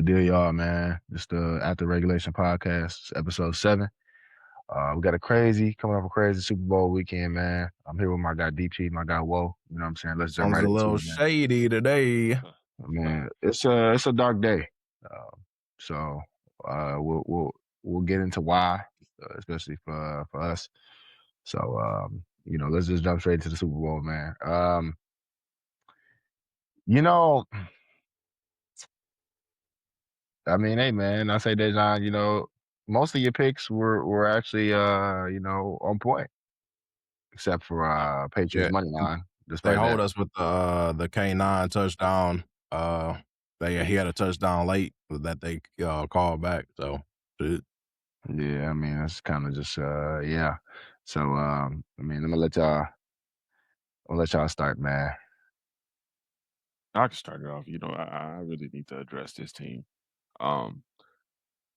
deal, y'all, man? This the After Regulation podcast, episode 7. We got coming off a crazy Super Bowl weekend, man. I'm here with my guy DP, my guy Woe. You know what I'm saying? Let's jump Sounds right a into little it, man. shady today. Man, it's a dark day. So we'll get into why, especially for us. So let's just jump straight into the Super Bowl, man. You know, I mean, hey man, I say Dejan, most of your picks were actually on point, except for Patriots Yeah, money line. they Despite hold that, us with the K9 touchdown. He had a touchdown late that they called back. So shit. yeah, I mean that's kind of just yeah. So I mean, I'll let y'all start, man. I can start it off. I really need to address this team. Um,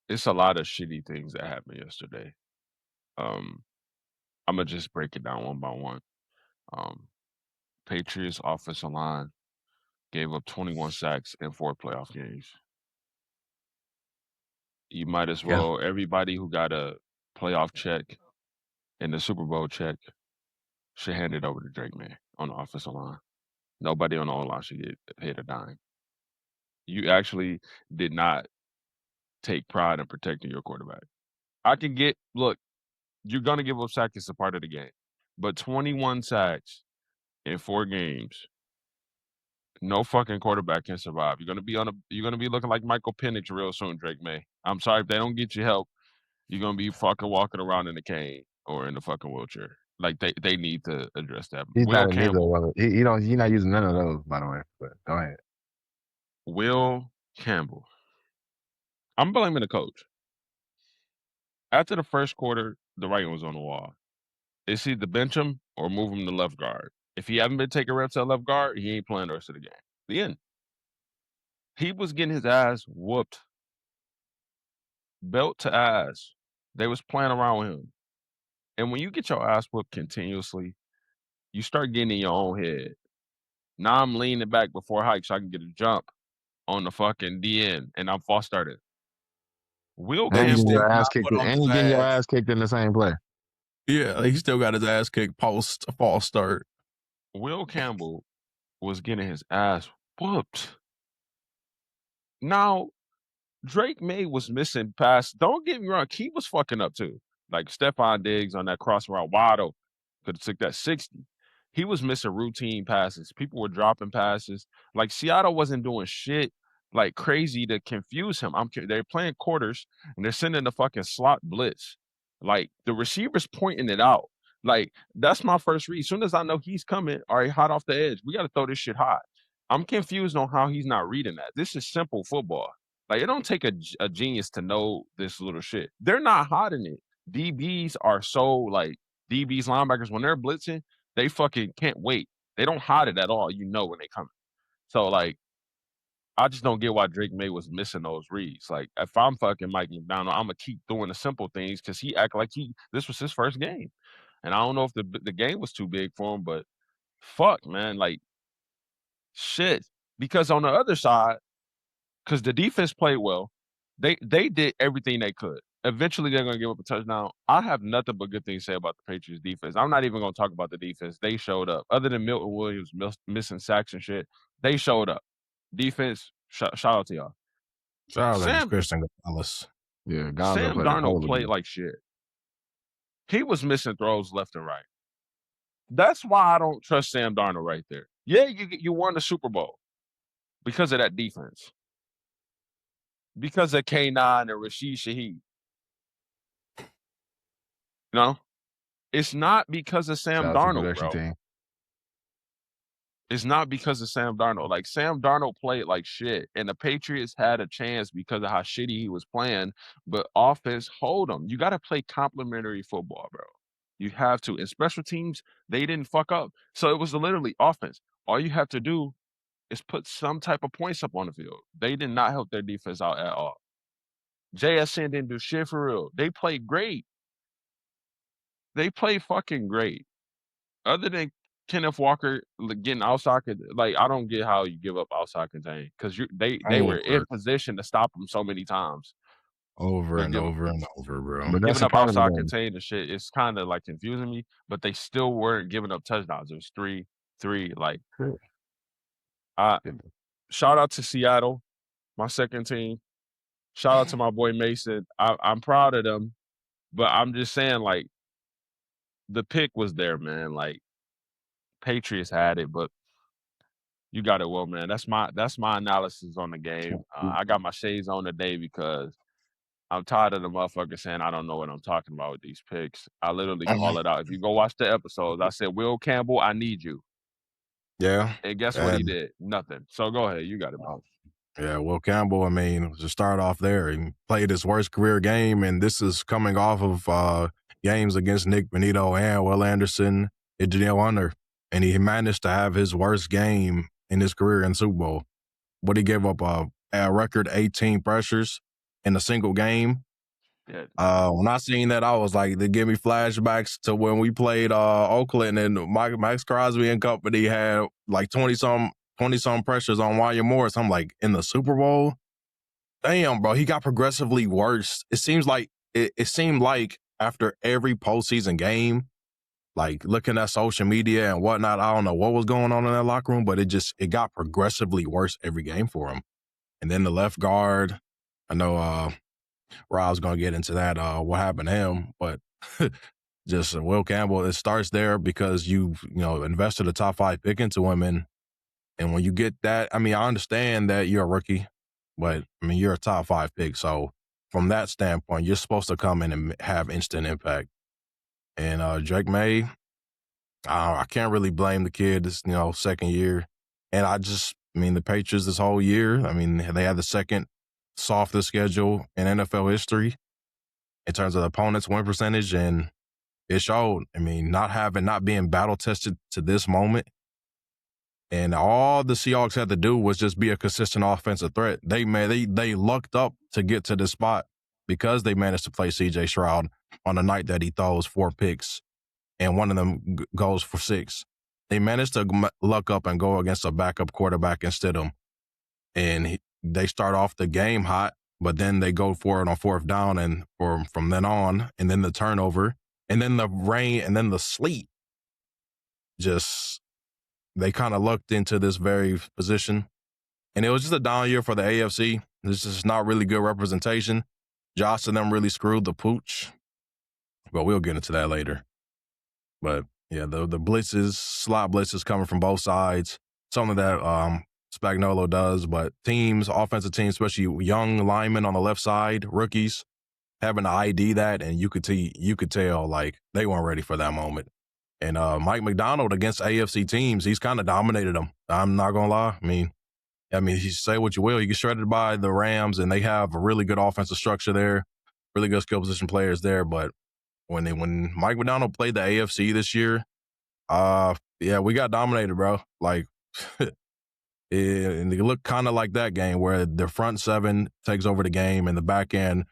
it's a lot of shitty things that happened yesterday. Um, I'm gonna just break it down one by one. Um, Patriots offensive line gave up 21 sacks in 4 playoff games. You might as Yeah, well everybody who got a playoff check and the Super Bowl check should hand it over to Drake May on the offensive line. Nobody on the O-line should get paid a dime. You actually did not take pride in protecting your quarterback. Look, you're gonna give up sacks, it's a part of the game. But 21 sacks in 4 games, no fucking quarterback can survive. You're gonna be looking like Michael Penix real soon, Drake May. I'm sorry if they don't get you help, you're gonna be fucking walking around in a cane or in a fucking wheelchair. Like they need to address that. he's Will not in neither Campbell. one. He's not using none of those, by the way. But go ahead. Will Campbell. I'm blaming the coach. After the first quarter, the writing was on the wall. It's either bench him or move him to left guard. If he haven't been taking reps at left guard, he ain't playing the rest of the game. The end. He was getting his ass whooped. Belt to ass. They was playing around with him. And when you get your ass whooped continuously, you start getting in your own head. Now I'm leaning back before hike so I can get a jump on the fucking DN, and I'm false started. Will And he And getting still Campbell, your ass got kicked, put on and his getting your ass. ass kicked in the same play. Yeah, he still got his ass kicked post false start. Will Campbell was getting his ass whooped. Now, Drake May was missing pass. Don't get me wrong, he was fucking up too. Like Stephon Diggs on that cross route, wide open. Could have took that 60. He was missing routine passes. People were dropping passes. Like Seattle wasn't doing shit like crazy to confuse him. They're playing quarters and they're sending the fucking slot blitz. Like the receivers pointing it out. Like that's my first read. As soon as I know he's coming, all right, hot off the edge. We got to throw this shit hot. I'm confused on how he's not reading that. This is simple football. Like it don't take a genius to know this little shit. They're not hot in it. DBs are so like DBs, linebackers, when they're blitzing, they fucking can't wait. They don't hide it at all. You know when they come. So like, I just don't get why Drake May was missing those reads. Like, if I'm fucking Mike McDonald, I'm gonna keep doing the simple things because he act like this was his first game, and I don't know if the game was too big for him, but fuck, man, like shit. Because on the other side, because the defense played well, they did everything they could. Eventually, they're going to give up a touchdown. I have nothing but good things to say about the Patriots defense. I'm not even going to talk about the defense. They showed up. Other than Milton Williams missing sacks and shit, they showed up. Defense, shout out to y'all. Shout out to Sam Christian Gonzalez. Yeah, Gonzo played a Darnold whole played game. like shit. He was missing throws left and right. That's why I don't trust Sam Darnold right there. Yeah, you won the Super Bowl because of that defense. Because of K9 and Rashid Shaheed. No, it's not because of Shout Sam out to the Darnold, production bro. team. It's not because of Sam Darnold. Like Sam Darnold played like shit, and the Patriots had a chance because of how shitty he was playing. But offense, hold them. You got to play complementary football, bro. You have to. In special teams, they didn't fuck up, so it was literally offense. All you have to do is put some type of points up on the field. They did not help their defense out at all. JSN didn't do shit for real. They played great. They played fucking great. Other than Kenneth Walker getting outside, like I don't get how you give up outside contain because they were in position to stop him so many times. Over But and over and over, bro. But that's giving a up part of the outside game. contain and shit, it's kind of like confusing me. But they still weren't giving up touchdowns. It was 3-3. Like, shout out to Seattle, my second team. Shout out to my boy Mason. I'm proud of them, but I'm just saying, like, the pick was there, man. Like, Patriots had it, but you got it well, man. That's my analysis on the game. I got my shades on today because I'm tired of the motherfucker saying I don't know what I'm talking about with these picks. I literally call it out. If you go watch the episodes, I said, Will Campbell, I need you. Yeah. And guess what he did? Nothing. So go ahead. You got it, bro. Yeah, Will Campbell, I mean, to start off there, he played his worst career game, and this is coming off of games against Nick Benito and Will Anderson and Janelle Hunter, and he managed to have his worst game in his career in Super Bowl. But he gave up a record 18 pressures in a single game. Yeah. When I seen that, I was like, they give me flashbacks to when we played Oakland and Max Crosby and company had like 20-some pressures on Wanya Morris. I'm like, in the Super Bowl? Damn, bro, he got progressively worse. It seemed like after every postseason game, like looking at social media and whatnot, I don't know what was going on in that locker room, but it got progressively worse every game for him. And then the left guard, I know Rob's gonna get into that, what happened to him, but just Will Campbell, it starts there because you invested a top 5 pick into him, and when you get that, I mean, I understand that you're a rookie, but I mean, you're a top 5 pick. So from that standpoint, you're supposed to come in and have instant impact. And Drake May, I can't really blame the kid. This, second year. And the Patriots this whole year, I mean, they had the second softest schedule in NFL history in terms of the opponent's win percentage. And it showed. I mean, not being battle tested to this moment. And all the Seahawks had to do was just be a consistent offensive threat. They lucked up to get to this spot because they managed to play C.J. Stroud on the night that he throws 4 picks, and one of them goes for 6. They managed to luck up and go against a backup quarterback instead of him. And they start off the game hot, but then they go for it on 4th down, and from then on, and then the turnover, and then the rain, and then the sleet just... They kind of lucked into this very position. And it was just a down year for the AFC. This is not really good representation. Josh and them really screwed the pooch. But we'll get into that later. But yeah, the blitzes, slot blitzes coming from both sides. Something that Spagnuolo does, but offensive teams, especially young linemen on the left side, rookies, having to ID that, and you could tell like they weren't ready for that moment. And Mike McDonald against AFC teams, he's kind of dominated them. I'm not going to lie. I mean, you say what you will. You get shredded by the Rams, and they have a really good offensive structure there, really good skill position players there. But when Mike McDonald played the AFC this year, we got dominated, bro. Like, and it looked kind of like that game where the front 7 takes over the game and the back end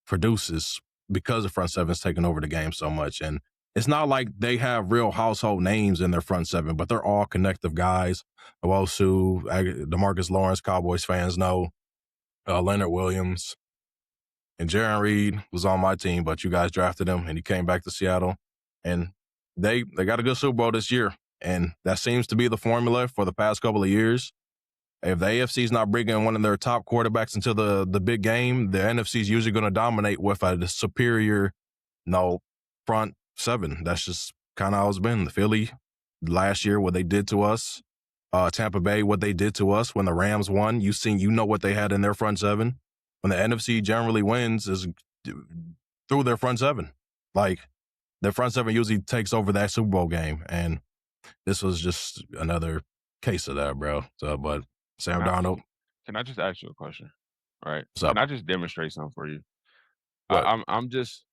produces because the front 7's taking over the game so much. And it's not like they have real household names in their front 7, but they're all connective guys. Owosu, DeMarcus Lawrence, Cowboys fans know. Leonard Williams. And Jaron Reed was on my team, but you guys drafted him, and he came back to Seattle. And they got a good Super Bowl this year. And that seems to be the formula for the past couple of years. If the AFC is not bringing one of their top quarterbacks into the big game, the NFC is usually going to dominate with a superior, front 7. That's just kind of how it's been. The Philly last year, what they did to us. Tampa Bay, what they did to us when the Rams won. You know what they had in their front 7. When the NFC generally wins is through their front 7. Like, their front 7 usually takes over that Super Bowl game. And this was just another case of that, bro. So, but Sam Darnold. Can I just ask you a question? All right. What's up? Can I just demonstrate something for you? What? I'm just...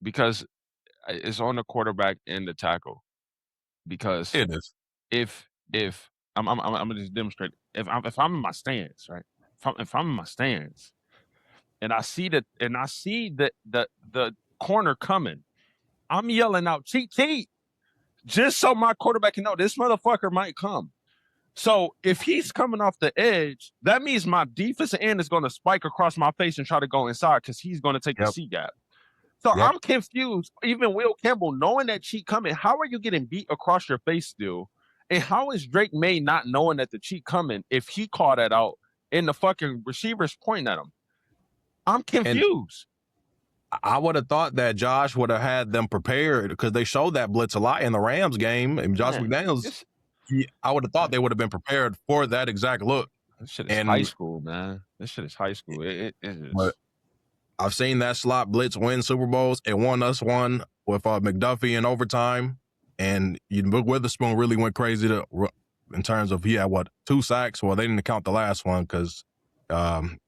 Because it's on the quarterback and the tackle. Because it is. If I'm gonna just demonstrate. If I'm in my stance, right? If I'm in my stance, and I see the corner coming, I'm yelling out cheat. just so my quarterback can know this motherfucker might come. So if he's coming off the edge, that means my defensive end is going to spike across my face and try to go inside because he's going to take the C gap. So I'm confused. Even Will Campbell, knowing that cheat coming, how are you getting beat across your face still? And how is Drake May not knowing that the cheat coming if he called that out and the fucking receivers pointing at him? I'm confused. I would have thought that Josh would have had them prepared because they showed that blitz a lot in the Rams game. And Josh McDaniels, I would have thought they would have been prepared for that exact look. This shit is high school, man. This shit is high school. It is. But I've seen that slot blitz win Super Bowls. It won us one with McDuffie in overtime. And Witherspoon really went crazy in terms of he had, 2 sacks? Well, they didn't count the last one because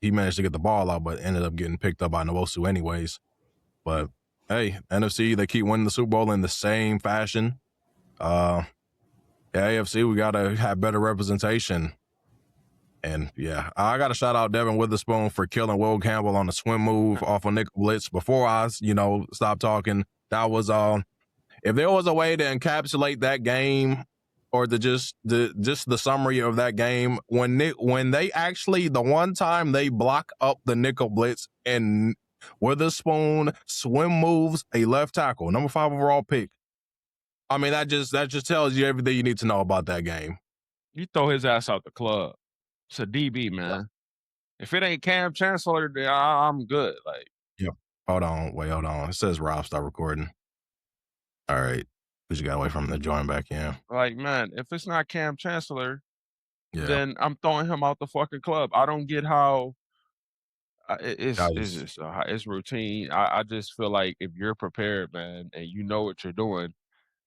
he managed to get the ball out, but ended up getting picked up by Nwosu anyways. But, hey, NFC, they keep winning the Super Bowl in the same fashion. AFC, we got to have better representation. And, yeah, I got to shout out Devin Witherspoon for killing Will Campbell on the swim move off of nickel blitz. Before I, stopped talking, that was if there was a way to encapsulate that game or just the summary of that game, when they actually, the one time they block up the nickel blitz and Witherspoon swim moves a left tackle, number 5 overall pick. I mean, that just tells you everything you need to know about that game. You throw his ass out the club. It's a DB, man. Yeah. If it ain't Cam Chancellor, then I'm good. Like, yeah. Hold on. It says Rob, start recording. All right. Because you got away from the join back in. Like, man, if it's not Cam Chancellor, then I'm throwing him out the fucking club. I don't get how it's routine. I just feel like if you're prepared, man, and you know what you're doing,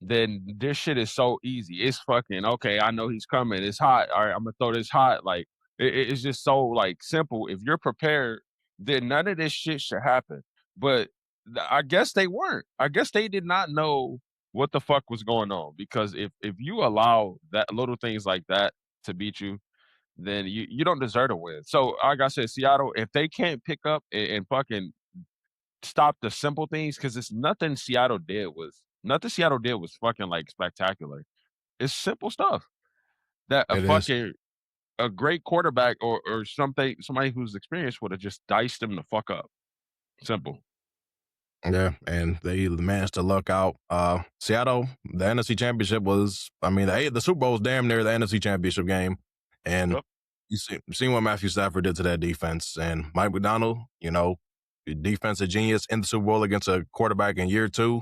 then this shit is so easy. It's fucking okay. I know he's coming. It's hot. All right, I'm gonna throw this hot. Like it's just so like simple. If you're prepared, then none of this shit should happen. But I guess they weren't. I guess they did not know what the fuck was going on because if you allow that little things like that to beat you, then you don't deserve to win. So like I said, Seattle, if they can't pick up and fucking stop the simple things, because it's nothing Seattle did was fucking like spectacular. It's simple stuff that a great quarterback or somebody who's experienced would have just diced them the fuck up. Simple. Yeah, and they managed to luck out. Seattle, the NFC Championship was, the Super Bowl was damn near the NFC Championship game. And you seen what Matthew Stafford did to that defense. And Mike McDonald, defensive genius in the Super Bowl against a quarterback in year 2.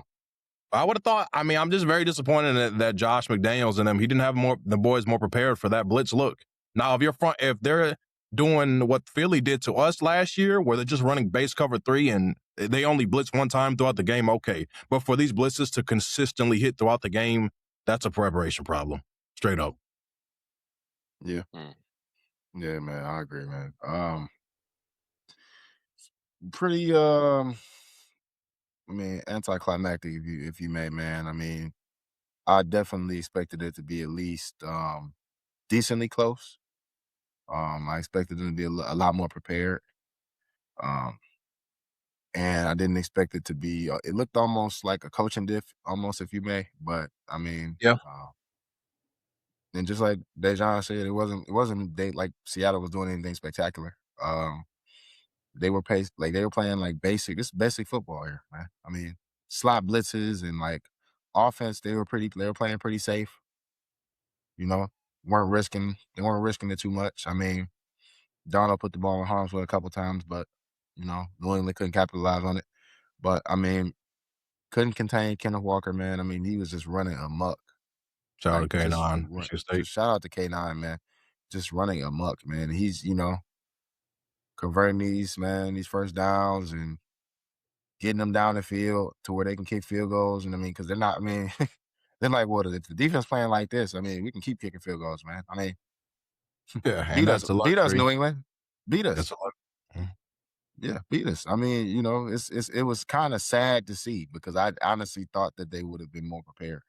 I would have thought, I'm just very disappointed that Josh McDaniels and them, he didn't have the boys more prepared for that blitz look. Now, if they're doing what Philly did to us last year, where they're just running base cover 3 and they only blitz one time throughout the game, okay. But for these blitzes to consistently hit throughout the game, that's a preparation problem. Straight up. Yeah. Yeah, man, I agree, man. Pretty anticlimactic if you may, man. I definitely expected it to be at least decently close. I expected them to be a lot more prepared. And I didn't expect it to be it looked almost like a coaching diff, almost, if you may, but yeah. And just like Dejan said, it wasn't like Seattle was doing anything spectacular. They were playing like basic football here, man. Slot blitzes and like offense, they were playing pretty safe. Weren't risking it too much. Donald put the ball in harm's way a couple times, but New England couldn't capitalize on it. But couldn't contain Kenneth Walker, man. he was just running amok. Shout out to K9. Shout out to K9, man. Just running amok, man. He's, converting these first downs and getting them down the field to where they can kick field goals. And because they're not, they're like, well, if the defense playing like this, we can keep kicking field goals, man. Yeah, beat us, New England. Beat us. Mm-hmm. Yeah, beat us. It was kind of sad to see because I honestly thought that they would have been more prepared.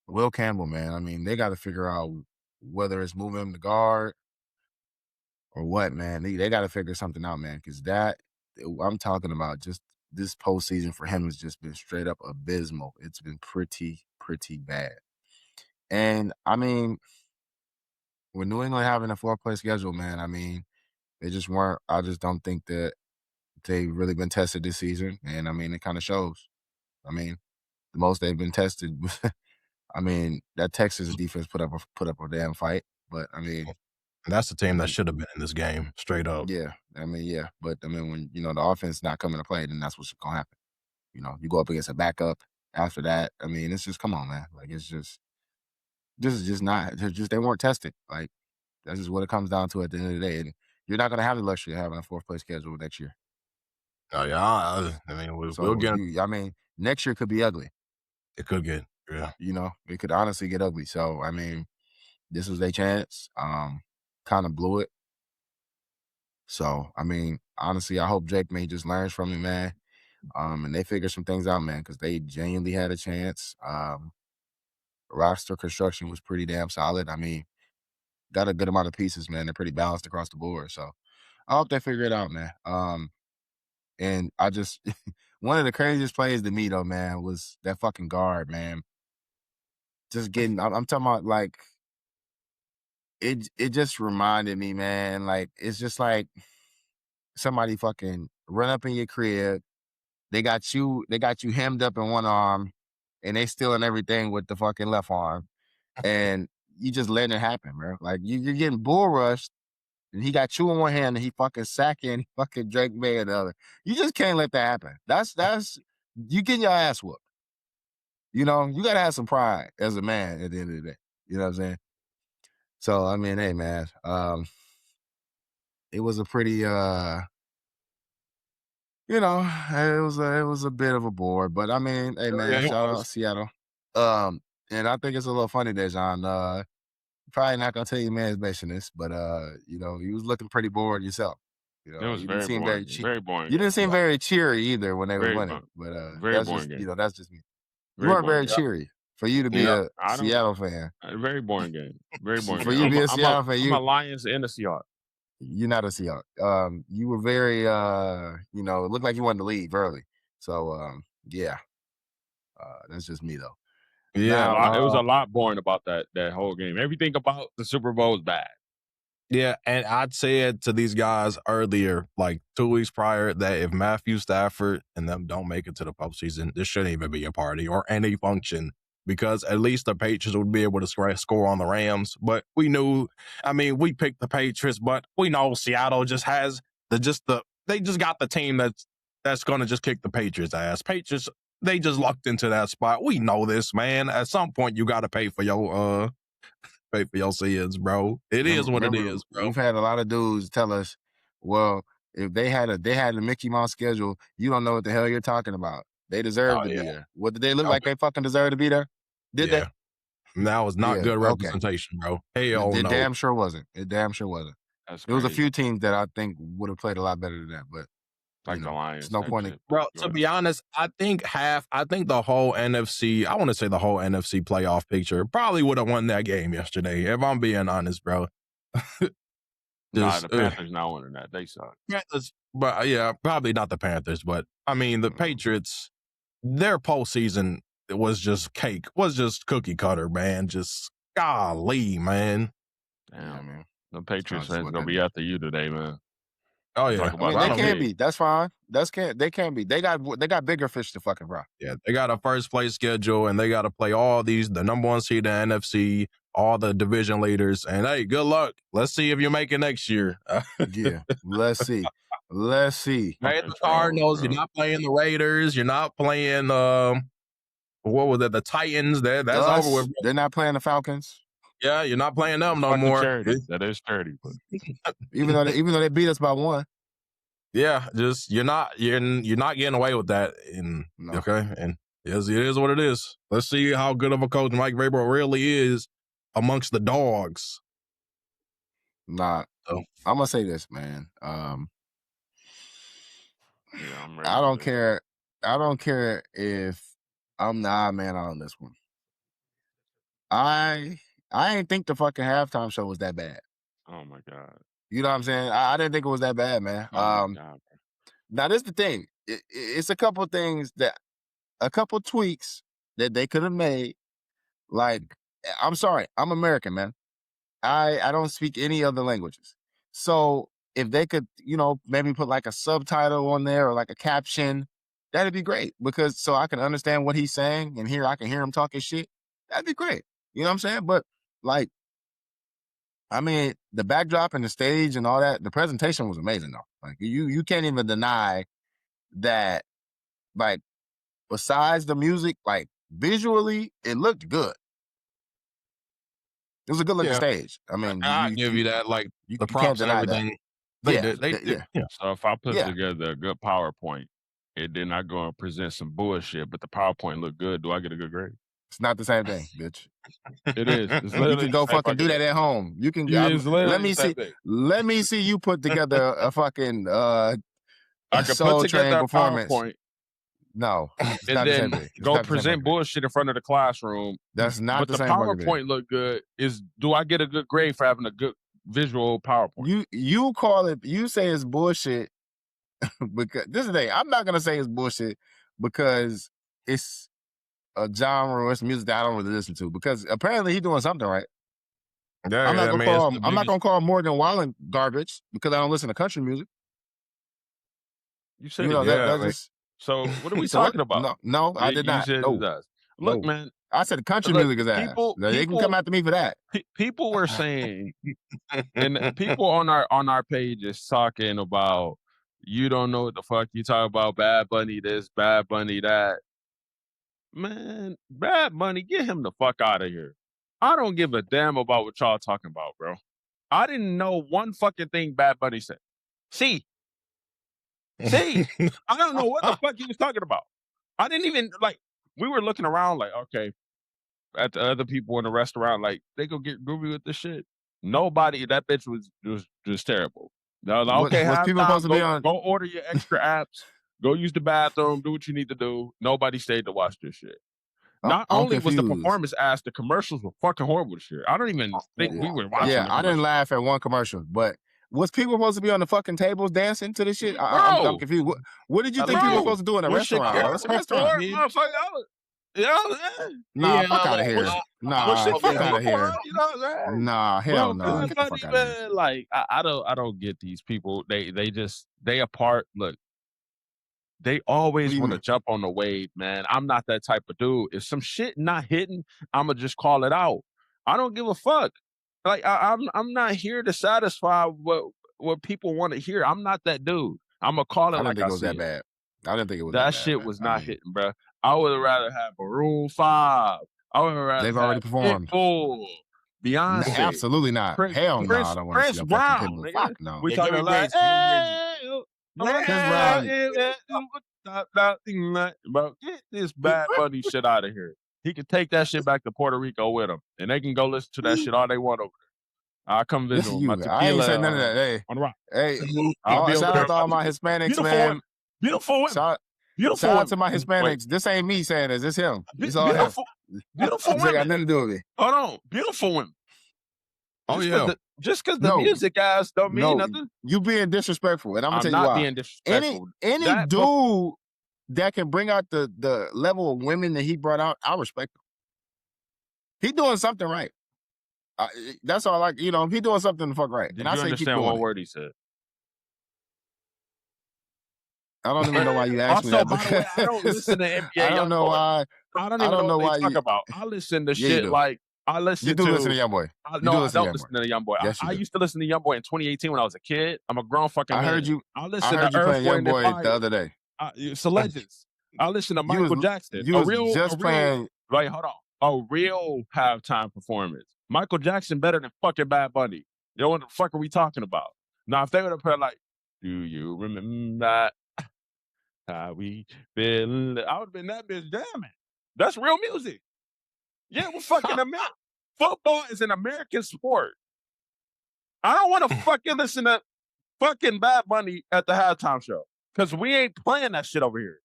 Will Campbell, man. They got to figure out whether it's moving him to guard or what, man. They got to figure something out, man. Because I'm talking about just this postseason for him has just been straight up abysmal. It's been pretty bad. And I mean, with New England having a 4-play schedule, man, I mean, they just weren't. I just don't think that they've really been tested this season, and I mean, it kind of shows. I mean, the most they've been tested. I mean, that Texas defense put up a damn fight, but I mean, that's the team that should have been in this game, straight up. Yeah, I mean, yeah, but I mean, when the offense not coming to play, then that's what's gonna happen. You go up against a backup after that. I mean, it's just come on, man. Like this is just not. They weren't tested. Like that's just what it comes down to at the end of the day. And you're not gonna have the luxury of having a 4th place schedule next year. Oh yeah, I mean, we'll get. I mean, next year could be ugly. It could get, yeah. It could honestly get ugly. So I mean, this was their chance. Kind of blew it. So I mean, honestly, I hope Drake May just learns from it, man. And they figure some things out, man, because they genuinely had a chance. Roster construction was pretty damn solid. I mean, got a good amount of pieces, man. They're pretty balanced across the board. So I hope they figure it out, man. And I just one of the craziest plays to me though, man, was that fucking guard, man. Just getting, I'm talking about like it just reminded me, man. Like it's just like somebody fucking run up in your crib. They got you hemmed up in one arm, and they stealing everything with the fucking left arm, and you just letting it happen, bro. Like you're getting bull rushed, and he got you in one hand, and he fucking sacking fucking Drake May in the other. You just can't let that happen. That's you getting your ass whooped. You gotta have some pride as a man at the end of the day. You know what I'm saying? So I mean, hey man, it was a pretty it was a bit of a bore, but I mean, hey man, Yeah, shout out Seattle. And I think it's a little funny that John, probably not gonna tell you man's mention this, but you was looking pretty bored yourself. It was You very didn't seem boring. very Very boring. You didn't seem very cheery either when they were Very winning. boring. But Very that's boring just game. that's just me. You Very weren't very boring game. cheery for you to be Yeah. a Seattle fan. A very boring game. Very boring For game. you to be a I'm Seattle fan, I'm a Lions and a Seahawks. you're not a Seahawk. You were very it looked like you wanted to leave early. So yeah. That's just me though. Yeah, Now, It was a lot boring about that whole game. Everything about the Super Bowl was bad. yeah, and I'd said to these guys earlier, like 2 weeks prior, that if Matthew Stafford and them don't make it to the postseason, this shouldn't even be a party or any function, because at least the Patriots would be able to score on the Rams. But we knew, I mean, we picked the Patriots, but we know Seattle just has they just got the team that's going to just kick the Patriots' ass. Patriots, they just lucked into that spot. We know this, man. At some point, you got to pay for your sins, bro. It is what it is, bro. We've had a lot of dudes tell us, well, if they had a Mickey Mouse schedule, you don't know what the hell you're talking about. They deserve to be there. What did they look like? They fucking deserve to be there? Did they? That was not good representation, bro. Hell It no. damn sure wasn't. There was a few teams that I think would have played a lot better than that, but like the Lions. It's no point in. Bro, to be honest, I think the whole NFC, I want to say the whole NFC playoff picture probably would have won that game yesterday, if I'm being honest, bro. The Panthers not winning that. They suck. Panthers, but yeah, probably not the Panthers, but I mean, the Patriots, their postseason was just cake, was just cookie cutter, man. Just golly, man. Damn, man. The Patriots fans gonna be after you today, man. Oh yeah, I mean, they can be. That's fine. They can be. They got bigger fish to fucking fry. Yeah, they got a first place schedule, and they got to play all the number one seed in the NFC, all the division leaders. And hey, good luck. Let's see if you make it next year. Yeah, let's see. Hey, the Cardinals. You're not playing the Raiders. You're not playing what was it? The Titans. That's over with. They're not playing the Falcons. Yeah, you're not playing them no more. That is charity, but even though they beat us by 1. Yeah, just you're not getting away with that. Okay, and it is what it is. Let's see how good of a coach Mike Vrabel really is amongst the dogs. Nah, I'm gonna say this, man. I'm ready. I don't care. I don't care if I'm the odd man on this one. I ain't think the fucking halftime show was that bad. Oh my god. You know what I'm saying? I didn't think it was that bad, man. Oh my god. Now this is the thing. it's a couple things a couple tweaks that they could have made. Like, I'm sorry, I'm American, man. I don't speak any other languages. So if they could, maybe put like a subtitle on there or like a caption, that'd be great, because so I can understand what he's saying and I can hear him talking shit. That'd be great. You know what I'm saying? But like, I mean, the backdrop and the stage and all that, the presentation was amazing though. Like you can't even deny that, like, besides the music, like visually, it looked good. It was a good looking stage. I mean, I give you that. Like the props and everything. They did. Yeah. So if I put together a good PowerPoint and then I go and present some bullshit, but the PowerPoint look good, do I get a good grade? It's not the same thing, bitch. It is. It's You can go fucking do that at home. You can. Let me see. Let me see you put together a fucking I can Soul put together Train a performance. PowerPoint No, it's and not the same then thing. It's go not the same present fucking thing. bullshit in front of the classroom. That's not But the the same fucking thing. PowerPoint look good. Do I get a good grade for having a good visual PowerPoint? You call it. You say it's bullshit because this is the thing. I'm not gonna say it's bullshit because it's a genre or it's music that I don't really listen to, because apparently he's doing something right. Yeah, I'm not gonna call Morgan Wallen garbage because I don't listen to country music. You said that's just. So what are we talking about? No, I did not. You said Look, man. I said country music is ass. They can come after me for that. People were saying, and people on our page is talking about, you don't know what the fuck you talk about, Bad Bunny this, Bad Bunny that. Man, Bad Bunny, get him the fuck out of here. I don't give a damn about what y'all talking about, bro. I didn't know one fucking thing Bad Bunny said. See, I don't know what the fuck he was talking about. I didn't even, like, we were looking around like, okay, at the other people in the restaurant, like, they go get groovy with the shit. Nobody, that bitch was just terrible. No, like, okay, was people supposed to be on? Go order your extra apps. Go use the bathroom. Do what you need to do. Nobody stayed to watch this shit. Not only was the performance ass, the commercials were fucking horrible shit. I don't even think we were watching. Yeah, I didn't laugh at one commercial, but was people supposed to be on the fucking tables dancing to this shit? I'm confused. What did you think people were supposed to do in a restaurant? It's a restaurant. Nah, fuck out of here. Nah, fuck out of here. Nah, hell no. Get the fuck out of here. Like, I don't get these people. They apart. Look, they always want to jump on the wave, man. I'm not that type of dude. If some shit not hitting, I'ma just call it out. I don't give a fuck. Like, I'm not here to satisfy what people want to hear. I'm not that dude. I'ma call it. I didn't think it was that bad. I didn't think it was that shit was not hitting, bro. I would rather have Maroon 5. I would rather they've already performed. Pitbull, Beyonce. No, absolutely not. Hell no, I don't want to see Brown. Fuck no. We talking like, bro, get this Bad Bunny shit out of here. He can take that shit back to Puerto Rico with him, and they can go listen to that shit all they want over there. I'll come visit them. I ain't say none of that. Hey, on the rock. Hey, shout out to all my Hispanics, man. Beautiful women. Shout out to my Hispanics. Wait. This ain't me saying this. It's him. It's all him. Beautiful women. Got nothing to do with it. Hold on. Beautiful women. Just because the No. music guys don't mean nothing. You being disrespectful, and I'm gonna tell you not why. Being disrespectful. Any dude that can bring out the level of women that he brought out, I respect him. He doing something right. That's all. Like, he doing something the fuck right. Did and I you say understand keep what doing word he said? I don't even know why you asked me that. By the way, I don't listen to NBA. I don't know why. I don't even know what they talk about. I listen to shit like I listen to. You do listen to YoungBoy. No, I don't listen to YoungBoy. Yes, I used to listen to YoungBoy in 2018 when I was a kid. I'm a grown fucking man. I heard you playing YoungBoy the other day. It's a legends. I listen to Michael Jackson. Playing. Right, hold on. A real halftime performance. Michael Jackson better than fucking Bad Bunny. You know what the fuck are we talking about? Now, if they would have put like, do you remember that? How we feel? I would have been that bitch jamming. That's real music. Yeah, we're fucking American. Football is an American sport. I don't want to fucking listen to fucking Bad Bunny at the halftime show because we ain't playing that shit over here.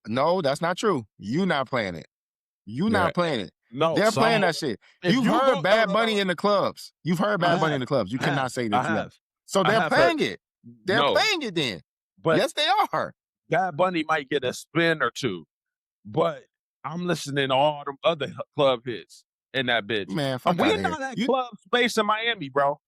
No, that's not true. You not playing it. You not playing it. No, they're playing that shit. You've heard Bad Bunny in the clubs. You've heard Bad Bunny in the clubs. You cannot say that you have. So they're playing it. They're playing it then. But yes, they are. Bad Bunny might get a spin or two. But I'm listening to all them other club hits in that bitch. Man, fuck We outta here. not at club space in Miami, bro.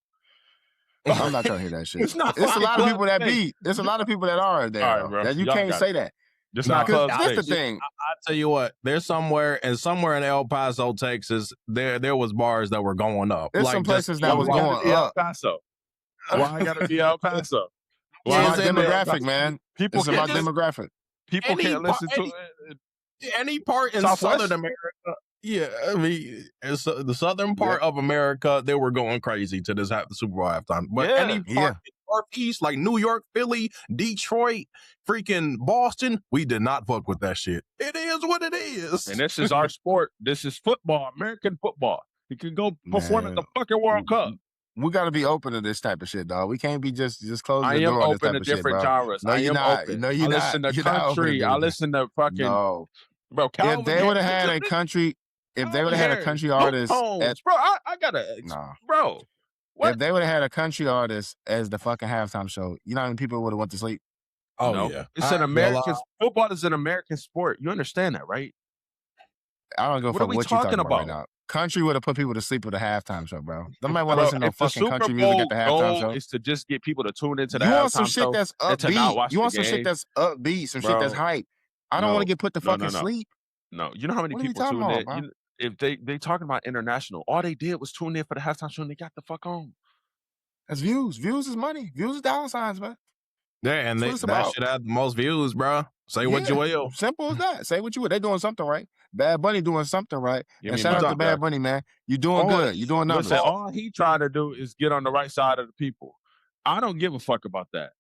I'm not trying to hear that shit. It's not It's a fucking lot of club people that space. be. It's a lot of people that are there. All right, though. bro. That you Y'all can't got say it. that. Just Nah, not club That's the space. thing. I tell you what, there's somewhere in El Paso, Texas, there was bars that were going up. There's like some places just, that was Why gotta going be El up. Paso? Why gotta be El Paso? It's Why about It's in there. demographic, man. People It's about can't listen. demographic. People Any can't part- listen to it. any part in Southwest? Southern America. Yeah, I mean, it's, the southern part of America, they were going crazy to this the Super Bowl halftime. But Yeah. any part in Northeast, like New York, Philly, Detroit, freaking Boston, we did not fuck with that shit. It is what it is. And this is our sport. This is football, American football. You can go perform at the Man. fucking World Cup. We got to be open to this type of shit, dog. We can't be just closing I the am door on this open type to of shit, different bro. genres. No, I you're am not. open. No, you're I not. listen to You're not open to country. I different- listen to fucking No. bro. Calvin If they would have Harris. had a country, if they would have had a country Luke artist, Combs. Bro, I gotta, Nah. bro. What? if they would have had a country artist as the fucking halftime show, you know how many people would have went to sleep? Oh, No. yeah. It's an American football is an American sport. You understand that, right? I don't go What for are we what you're talking talking about right about? now. Country would have put people to sleep with a halftime show, bro. Nobody want to Bro, listen to no if the fucking Super country music Bowl at the halftime goal show. is to just get people to tune into the You halftime want some shit show that's and to not upbeat. watch You the want some game, shit that's upbeat, some shit that's bro. hype. I don't want to No. get put to No, fucking no, no. sleep. No, you know how many What are you people talking tune about, in? bro? You, if they talking about international, all they did was tune in for the halftime show and they got the fuck on. That's views. Views is money. Views is dollar signs, man. Yeah, and That's what it's that about. shit had the most views, bro. Say what you will. Simple as that. Say what you will. They doing something right. Bad Bunny doing something right. Give And me shout my out to Bad Bunny, man. You doing good. You doing numbers. Listen, all he trying to do is get on the right side of the people. I don't give a fuck about that.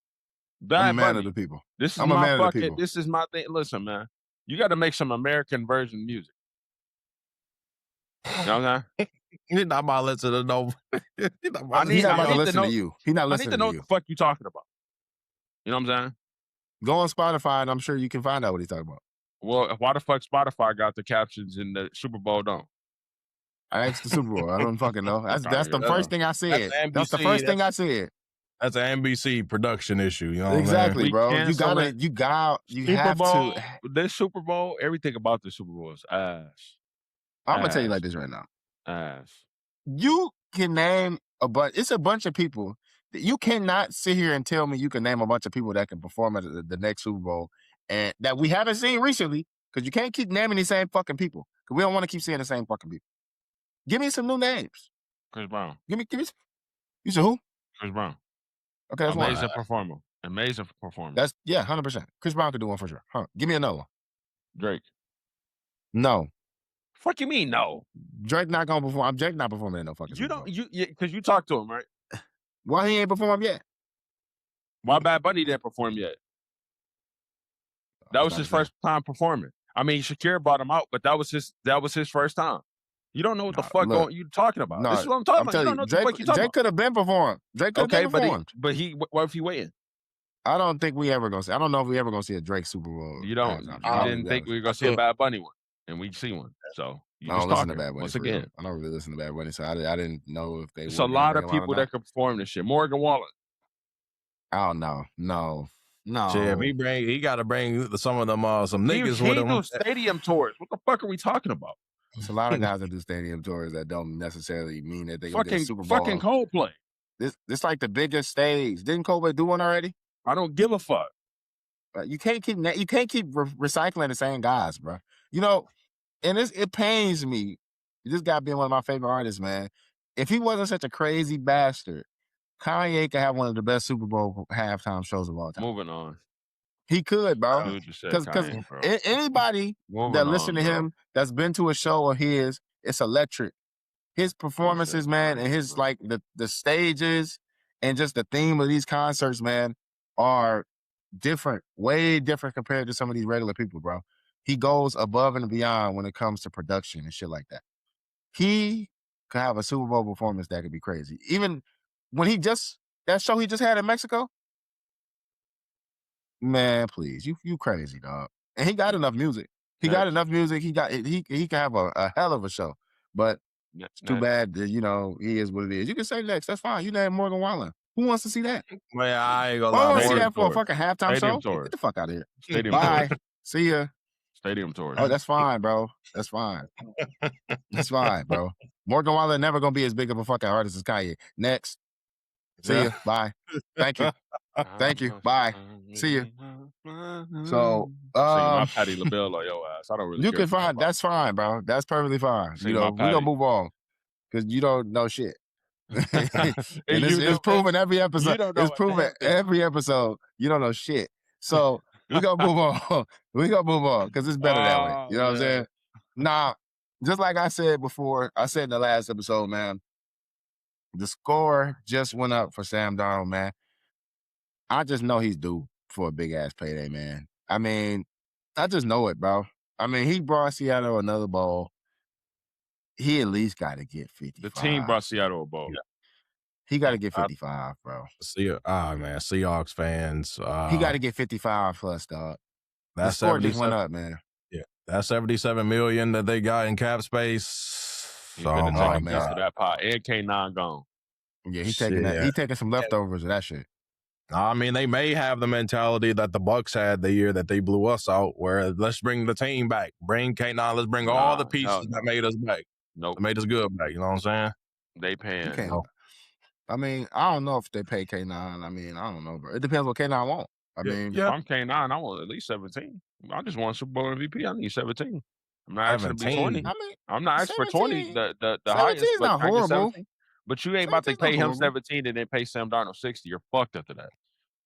Bad I'm a man Bunny, of the people. this is I'm a my man of the fucking. people. This is my thing. Listen, man, you got to make some American version music. You know what I'm saying? He's not about to listen to no. He's not about to listen to you. He's not I need listening to know to what you. the fuck you talking about. You know what I'm saying? Go on Spotify and I'm sure you can find out what he's talking about. Well, why the fuck Spotify got the captions in the Super Bowl don't? I asked the Super Bowl. I don't fucking know. That's the Alright, first thing I said. That's the NBC, first thing I said. That's an NBC production issue. You know Exactly, We bro. You canceling Super have Bowl. to. This Super Bowl, everything about the Super Bowl is ass. I'm gonna tell you Ass. like this right now. Ass. You can name it's a bunch of people. You cannot sit here and tell me you can name a bunch of people that can perform at the next Super Bowl and that we haven't seen recently, because you can't keep naming these same fucking people. Because we don't want to keep seeing the same fucking people. Give me some new names. Chris Brown. Give me you said who? Chris Brown. Okay, that's Amazing one. performer. Amazing performer. That's 100%. Chris Brown could do one for sure. Huh. Give me another one. Drake. No. Fuck you mean no? Drake not gonna perform. Drake not performing in no fucking You Super don't Bowl. because you talked to him, right? Why he ain't performed yet? Why Bad Bunny didn't perform yet? That was his first time performing. I mean, Shakira brought him out, but that was his first time. You don't know what the fuck you talking about. This is what I'm talking about. You don't know what the fuck you talking Drake could have been performed. Drake could have been performed. but what if he waiting? I don't think we ever gonna see. I don't know if we ever gonna see a Drake Super Bowl. You don't. You didn't think we were gonna see a Bad Bunny one, and we see one. So you I just don't listen talking to Bad Bunny once for real. again. I don't really listen to Bad Bunny, so I didn't know if they. It's a lot of people that can perform this shit. Morgan Wallen. Oh no. Shit, he got to bring some of them some niggas with him. He do stadium tours. What the fuck are we talking about? It's a lot of guys that do stadium tours that don't necessarily mean that they gonna get a Super Bowl. Fucking Coldplay. This like the biggest stage. Didn't Coldplay do one already? I don't give a fuck. You can't keep recycling the same guys, bro. You know, and it pains me. This guy being one of my favorite artists, man. If he wasn't such a crazy bastard, Kanye could have one of the best Super Bowl halftime shows of all time. Moving on. He could, bro. Because anybody that listen to him that's been to a show of his, it's electric. His performances, man, and his like the stages and just the theme of these concerts, man, are different, way different compared to some of these regular people, bro. He goes above and beyond when it comes to production and shit like that. He could have a Super Bowl performance that could be crazy. Even when that show he just had in Mexico, man, please, you crazy, dog. And he got enough music. He got enough music. He can have a hell of a show. But it's too bad that, he is what it is. You can say next. That's fine. You name Morgan Wallen. Who wants to see that? Man, I ain't gonna I want lie. to see Stadium that for a tours. fucking halftime Stadium show. tours. Get the fuck out of here. Stadium Bye. tours. See ya. Stadium tours. Oh, that's fine, bro. That's fine. That's fine, bro. Morgan Wallen never gonna be as big of a fucking artist as Kanye. Next. See ya. Bye. Thank you. Thank you. Bye. See you. So, sing my Patti LaBelle on your ass. I don't really you care. can find that's fine, bro. That's perfectly fine. Sing You know, my we gonna Patti. move on because you don't know shit. and you it's proven every episode. don't know It's a proven damn thing. every episode. You don't know shit. So we gonna move on. We gonna move on because it's better that way. You know what I'm saying? Nah, just like I said before, I said in the last episode, man. The score just went up for Sam Darnold, man. I just know he's due for a big ass payday, man. I mean, I just know it, bro. I mean, he brought Seattle another bowl. He at least got to get 55. The team brought Seattle a bowl. Yeah. He got to get 55, bro. Man, Seahawks fans. He got to get 55 plus, dog. The That's score just went up, man. Yeah, that's $77 million that they got in cap space. He's gonna take a piece of that pot. And K9 gone. Yeah, he's taking that. He's taking some leftovers of that shit. I mean, they may have the mentality that the Bucks had the year that they blew us out, where let's bring the team back, bring K9, let's bring all the pieces that made us back. Nope, that made us good back. You know what I'm saying? They paying. I mean, I don't know if they pay K9. I mean, I don't know, bro. It depends what K9 want. I mean, if I'm K9, I want at least 17. I just want Super Bowl MVP. I need 17. I'm not asking to be 20. I mean, I'm not asking for 20. The highest, is not horrible. But you ain't about to pay him 17 and then pay Sam Darnold 60. You're fucked after that.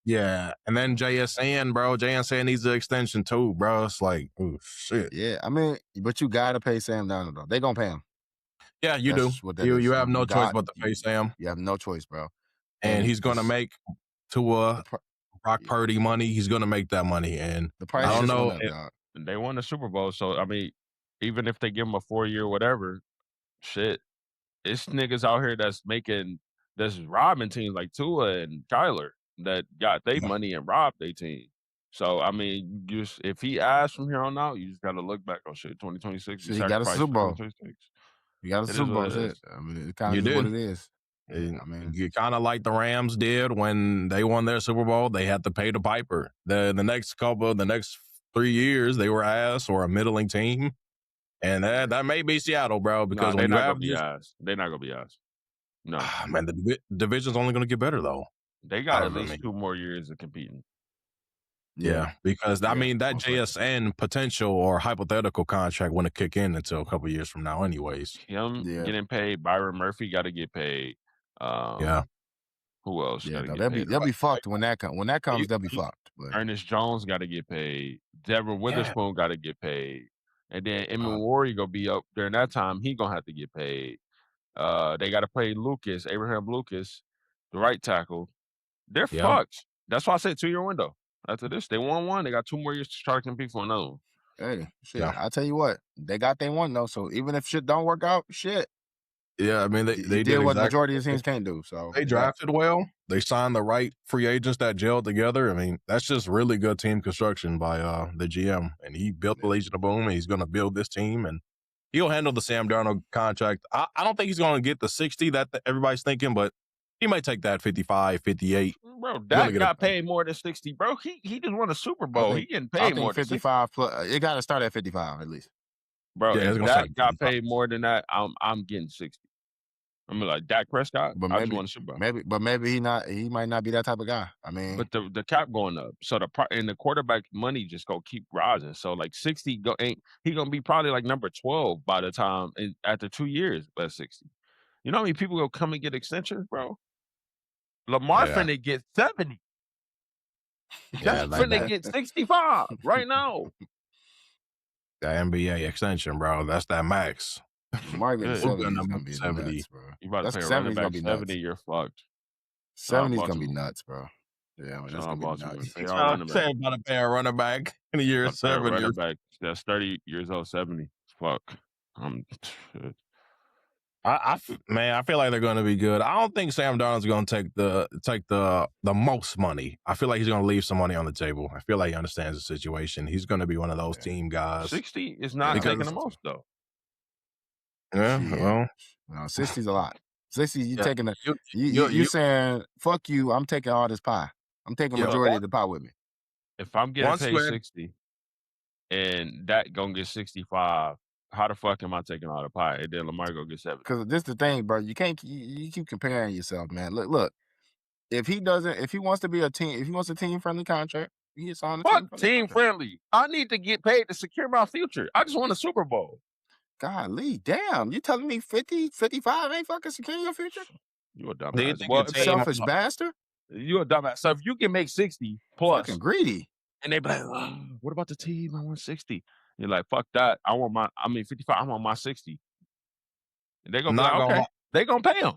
Yeah, and then JSN, bro. JSN needs an extension too, bro. It's like, oh shit. Yeah, I mean, but you gotta pay Sam Darnold though. They gonna pay him. Yeah, you do. You have no choice but to pay Sam. You have no choice, bro. And he's gonna make Brock Purdy money. He's gonna make that money, and the price. I don't know. And they won the Super Bowl, so I mean, even if they give him a 4-year whatever, shit, it's niggas out here that's robbing teams like Tua and Kyler that got their money and robbed their team. So I mean, just if he asks from here on out, you just gotta look back on shit. 2026. He got a Super Bowl. You got a Super Bowl. I mean, it kind of is what it is. Yeah, I mean, you kind of like the Rams did when they won their Super Bowl. They had to pay the piper. The next 3 years, they were ass or a middling team, and that may be Seattle, bro. Because they're not gonna be ass. They're not gonna be ass. No, man, the division's only gonna get better though. They got at least 2 more years of competing. Yeah, because I mean that JSN potential or hypothetical contract wouldn't kick in until a couple years from now, anyways. Him getting paid. Byron Murphy got to get paid. Who else? Yeah, they'll be fucked when that comes. When that comes, they'll be fucked. But. Ernest Jones got to get paid. Devin Witherspoon got to get paid, and then Emmitt Warrior gonna be up during that time. He gonna have to get paid. They got to pay Abraham Lucas, the right tackle. They're fucked. That's why I said 2-year window. After this, they won one. They got 2 more years to try to compete for another one. Hey, shit. I'll tell you what. They got their one though. So even if shit don't work out, shit. Yeah, I mean they did what the majority of teams can't do. So they drafted well. They signed the right free agents that gelled together. I mean, that's just really good team construction by the GM. And he built the Legion of Boom, and he's gonna build this team, and he'll handle the Sam Darnold contract. I don't think he's gonna get the 60 that everybody's thinking, but he might take that 55, 58. Bro, Dak got paid more than 60, bro. He just won a Super Bowl. He getting paid more than 55 plus. It got to start at 55 at least. Bro, if Dak got paid more than that, I'm getting 60. I'm like Dak Prescott. But maybe, won a Super Bowl. Maybe he might not be that type of guy. I mean, but the cap going up, so the quarterback money just go keep rising. So like 60 he gonna be probably like number 12 by the time after 2 years. But 60, you know how many people go come and get extensions, bro? Lamar finna get 70. Dak finna get 65 right now. The NBA extension, bro. That's that max. Lamar getting 70 nuts, bro. You about to pay a running back 70, you're fucked. 70's gonna be nuts, bro. Yeah, that's gonna be nuts. I'm saying about to pay a running back in the year 70. Running back that's 30 years old, 70. Fuck. I feel like they're going to be good. I don't think Sam Darnold's going to take the most money. I feel like he's going to leave some money on the table. I feel like he understands the situation. He's going to be one of those team guys. 60 is not taking the most though. Yeah, well, no, 60's a lot. 60, you Yeah, taking a you you saying fuck you. I'm taking all this pie. I'm taking Yeah. majority of the pie with me. If I'm getting once you paid had 60 and that gonna get 65, how the fuck am I taking all the pie? And then Lamar go get 70. Because this the thing, bro. You can't you keep comparing yourself, man. Look. If he wants to be if he wants a team friendly contract, he is on a Fuck team friendly team contract. friendly. I need to get paid to secure my future. I just won a Super Bowl. Golly, damn! You telling me 50, 55 ain't fucking securing your future? You a Do you dumbass. think Well, your if they- team Selfish bastard. you a dumbass. So if you can make 60 plus, Fucking greedy. and they be like, "Oh, what about the team? I want 60. You're like, fuck that. I want 55. I want my 60. And they're gonna be Not like, gonna okay, lie. they gonna pay him.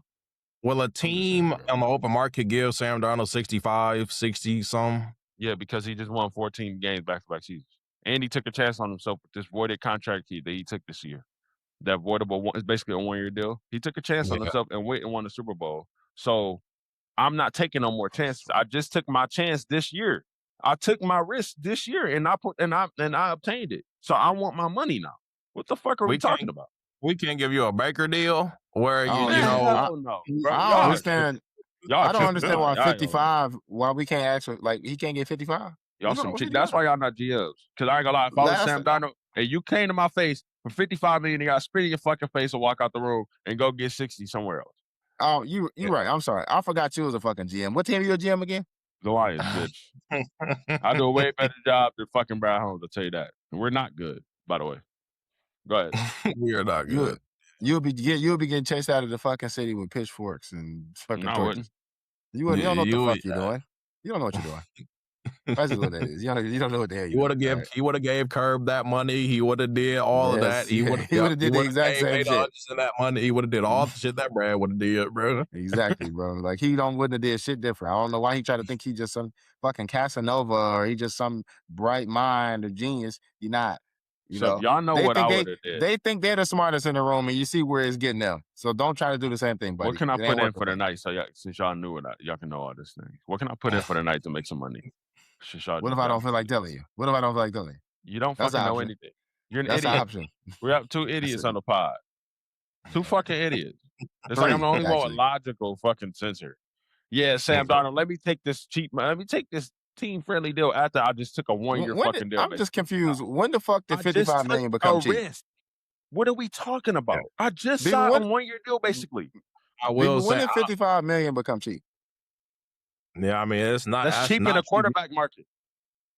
Will a saying, team bro. on the open market give Sam Darnold 65, 60 some? Yeah, because he just won 14 games back-to-back seasons. And he took a chance on himself with this voided contract that he took this year. That voidable one is basically a one-year deal. He took a chance on Yeah. himself and went and won the Super Bowl. So I'm not taking no more chances. I just took my chance this year. I took my risk this year and I obtained it. So I want my money now. What the fuck are we talking about? We can't give you a Baker deal where I don't you know. Hell no. Bro, I y'all don't are understand. Y'all I don't tripping. understand why Y'all 55. Why we can't actually he can't get 55. Y'all What's some wrong with cheat. That's 55? why y'all not GMs. Because I ain't gonna lie, if I was Last- Sam Darnold and you came to my face for 55 million, you got to spit in your fucking face and walk out the room and go get 60 somewhere else. Oh, you right. I'm sorry. I forgot you was a fucking GM. What team are you a GM again? The Lions, bitch. I do a way better job than fucking Brad Holmes, I'll tell you that. And we're not good, by the way. Go ahead. We are not good. You'll be getting chased out of the fucking city with pitchforks and fucking No, I torches. wouldn't. You don't know what the fuck you're yeah. doing. You don't know what you're doing. That's just what that is. You don't know what the hell He you're would doing. have he would have gave Curb that money. He would have did all of that. He would have did the exact same shit. And that money. He would have did all the shit that Brad would have did, bro. Exactly, bro. Like he wouldn't have did shit different. I don't know why he tried to think he just some fucking Casanova or he just some bright mind or genius. You're not. You know, y'all know what I would have did. They think they're the smartest in the room, and you see where it's getting them. So don't try to do the same thing, buddy. What can I put in for the night? So since y'all knew it, y'all can know all this thing. What can I put in for the night to make some money? What if I don't feel like telling you? What if I don't feel like telling you? You don't That's fucking know option. anything. You're an That's idiot. an option. We have two idiots on the pod. Two fucking idiots. It's like I'm the only one with logical fucking sense here. Yeah, Sam Darnold, let me take this team-friendly deal after I just took a one-year fucking deal. I'm just confused. When the fuck did 55 million become cheap? Risk. What are we talking about? I just signed a one-year deal, basically. I will say, when did 55 million become cheap? Yeah, I mean it's not. That's cheap in a quarterback market.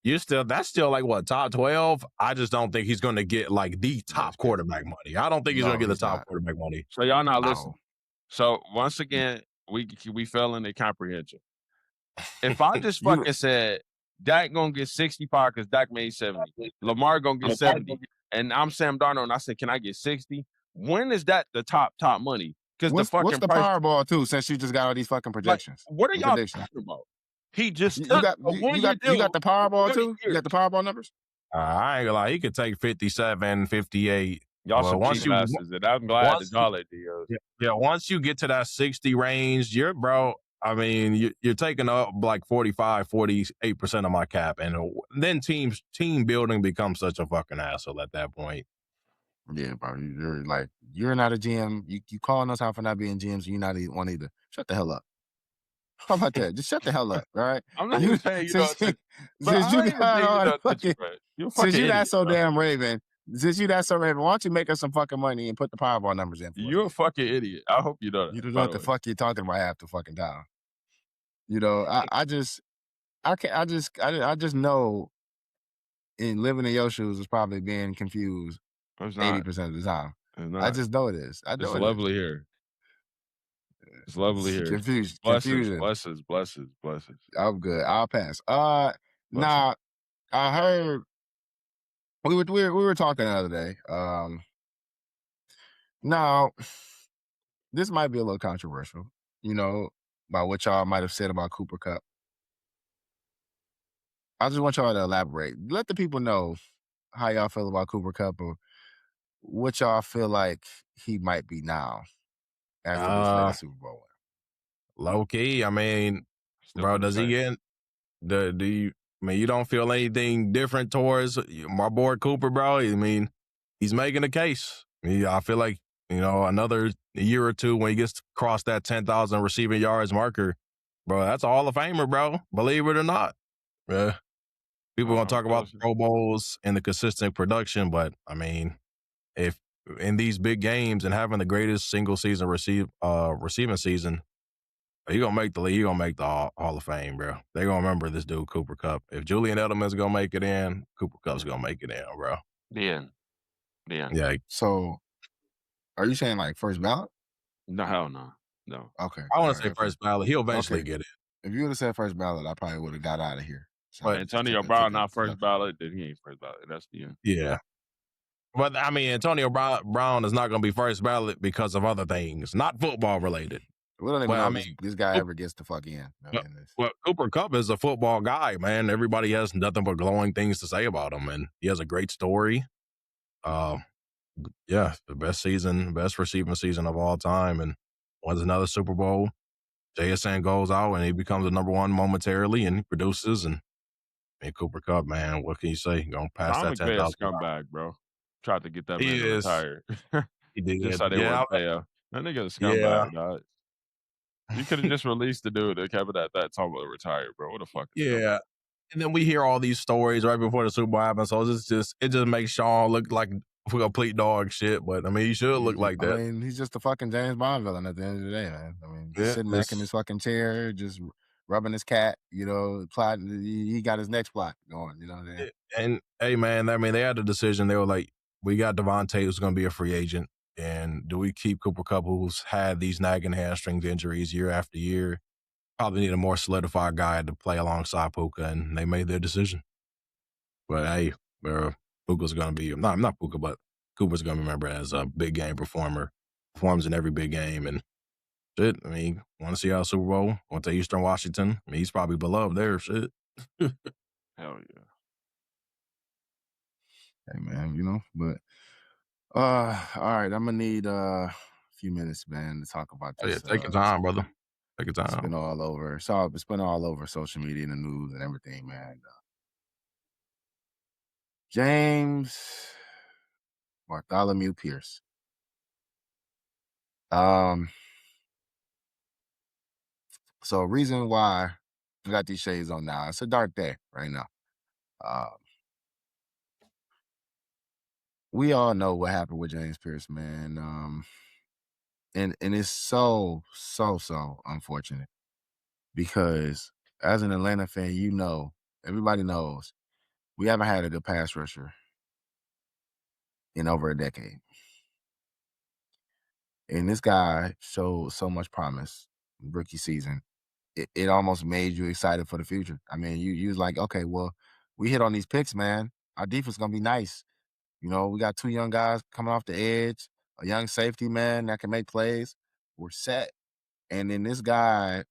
That's still like what, top 12? I just don't think he's going to get like the top quarterback money. I don't think he's going to get the top quarterback money. So y'all not listening. So once again, we fell in the comprehension. If I just fucking said Dak gonna get 65 because Dak made 70, Lamar gonna get 70, and I'm Sam Darnold and I said, can I get 60? When is that the top money? Because what's the Powerball too? Since you just got all these fucking projections, like, what are y'all talking about? He just you got the Powerball too. You got the Powerball numbers. I ain't gonna lie, he could take 57, 58. Y'all some cheap asses, and I'm glad that y'all are deals. Yeah, once you get to that 60 range, you're taking up like 45, 48% of my cap, and then team building becomes such a fucking hassle at that point. Yeah, bro. You're not a GM. You calling us out for not being GMs. You're not one either. Shut the hell up. How about that? Just shut the hell up, all right? I'm not even saying you don't. Since you're not so damn Raven. Since you that so Raven, why don't you make us some fucking money and put the Powerball numbers in? You're a fucking idiot. I hope you know that. You don't know what the fuck you're talking about half the fucking time. You know, I just know in living in your shoes is probably being confused 80% of the time. I just know it is. I know it's lovely here. It's lovely here. Confusion. Blessings. I'm good. I'll pass. Now I heard we were talking the other day. Now this might be a little controversial, you know, about what y'all might have said about Cooper Kupp. I just want y'all to elaborate. Let the people know how y'all feel about Cooper Kupp or what y'all feel like he might be now after this latest Super Bowl win. Low key, I mean, bro, does he get you don't feel anything different towards my boy Cooper, bro? I mean, he's making a case. I feel like another year or two when he gets to cross that 10,000 receiving yards marker, bro, that's a Hall of Famer, bro. Believe it or not. Yeah. People are going to talk about the Pro Bowls and the consistent production, but, I mean, if in these big games and having the greatest single season receiving season, you're going to make the league, you're going to make the Hall of Fame, bro. They're going to remember this dude, Cooper Kupp. If Julian Edelman's going to make it in, Cooper Kupp's going to make it in, bro. Yeah. Yeah. So, are you saying like first ballot? No, hell no. No. Okay. I want to say first ballot. He'll eventually get it. If you would have said first ballot, I probably would have got out of here. So But Antonio Brown not first ballot, then he ain't first ballot. That's the end. Yeah. But, I mean, Antonio Brown is not going to be first ballot because of other things, not football related. We don't even know if this guy ever gets the fuck in. Well, Cooper Kupp is a football guy, man. Everybody has nothing but glowing things to say about him, and he has a great story. Yeah, the best receiving season of all time, and wins another Super Bowl. JSN goes out, and he becomes the number one momentarily, and he produces. And Cooper Kupp, man, what can you say? Going past that 10,000. Scumbag, bro. Tried to get that man to retire. He did. Just so they wouldn't pay him. That nigga a scumbag, dog. You could have just released the dude that kept it at that time to retire, bro. What the fuck? Yeah. And then we hear all these stories right before the Super Bowl happens. So it just makes Sean look like a complete dog shit. But I mean, he should look like that. I mean, he's just a fucking James Bond villain at the end of the day, man. I mean, sitting back in his fucking chair, just rubbing his cat, plotting. He got his next plot going, you know what I mean? And hey, man, I mean, they had the decision. They were like, we got Devontae, who's going to be a free agent. And do we keep Cooper Kupp, who's had these nagging hamstring injuries year after year? Probably need a more solidified guy to play alongside Puka, and they made their decision. But hey, Puka's going to be not Puka, but Cooper's going to be remembered as a big game performer. Performs in every big game, and shit. I mean, want to see how Super Bowl? Want to Eastern Washington? I mean, he's probably beloved there. Shit. Hell yeah. Hey man, but all right, I'm gonna need a few minutes, man, to talk about this. Take your time, brother. Take your time. It's been all over. It's been all over social media and the news and everything, man. James Bartholomew Pearce. So reason why I got these shades on now. It's a dark day right now. We all know what happened with James Pearce, man. And it's so unfortunate because as an Atlanta fan, everybody knows we haven't had a good pass rusher in over a decade. And this guy showed so much promise rookie season. It almost made you excited for the future. I mean, you was like, okay, well, we hit on these picks, man. Our defense gonna be nice. We got two young guys coming off the edge, a young safety man that can make plays. We're set. And then this guy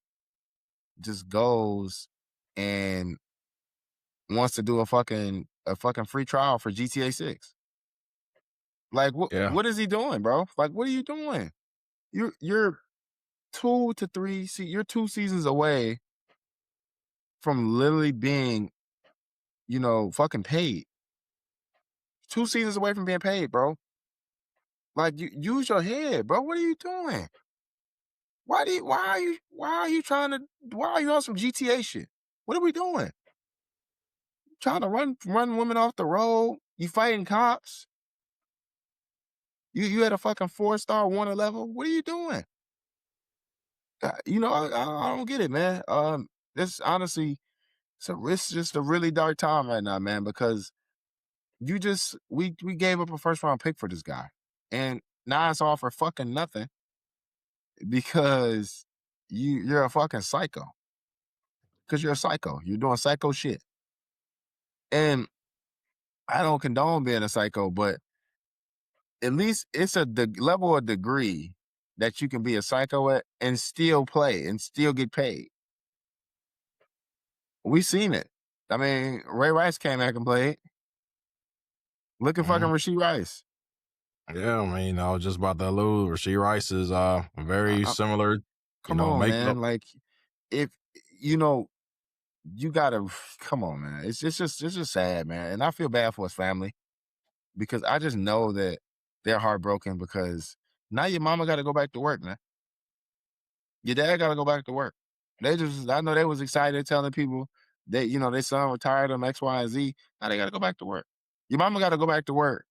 just goes and wants to do a fucking free trial for GTA 6. Like, what is he doing, bro? Like, what are you doing? You're 2 to 3. You're 2 seasons away from literally being, fucking paid. 2 seasons away from being paid, bro. Like, you use your head, bro. What are you doing? Why are you on some GTA shit? What are we doing? Trying to run women off the road? You fighting cops? You had a fucking 4-star wanted level? What are you doing? I don't get it, man. This honestly, it's just a really dark time right now, man, because we gave up a 1st-round pick for this guy. And now it's all for fucking nothing because you're a fucking psycho. Because you're a psycho. You're doing psycho shit. And I don't condone being a psycho, but at least it's the level of degree that you can be a psycho at and still play and still get paid. We seen it. I mean, Ray Rice came back and played. Look at fucking Rashee Rice. Yeah, I mean, I was just about to allude. Rashee Rice is very similar. Come on, man. Like, if you gotta come on, man. It's just sad, man. And I feel bad for his family because I just know that they're heartbroken because Now your mama got to go back to work, man. Your dad got to go back to work. I know they was excited telling people that, their son retired them X, Y, and Z. Now they got to go back to work. Your mama got to go back to work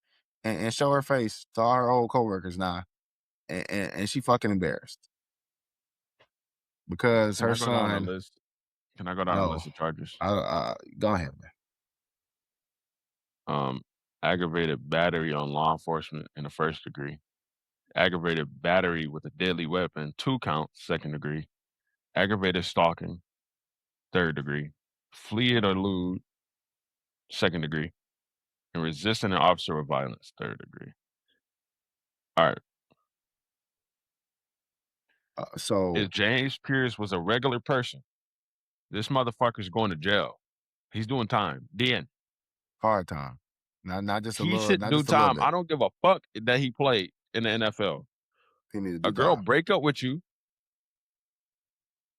and show her face to all her old coworkers now. And she fucking embarrassed. Because her son. Can I go down the list of charges? Go ahead, man. Aggravated battery on law enforcement in the 1st degree. Aggravated battery with a deadly weapon, 2 counts, 2nd degree. Aggravated stalking, 3rd degree. Fleeing or lewd, 2nd degree. And resisting an officer with violence, 3rd degree. All right. So if James Pearce was a regular person, this motherfucker's going to jail. He's doing time. Then hard time. Not just a he little. should Not do just a little time. bit. I don't give a fuck that he played in the NFL. He need to do A girl time. break up with you.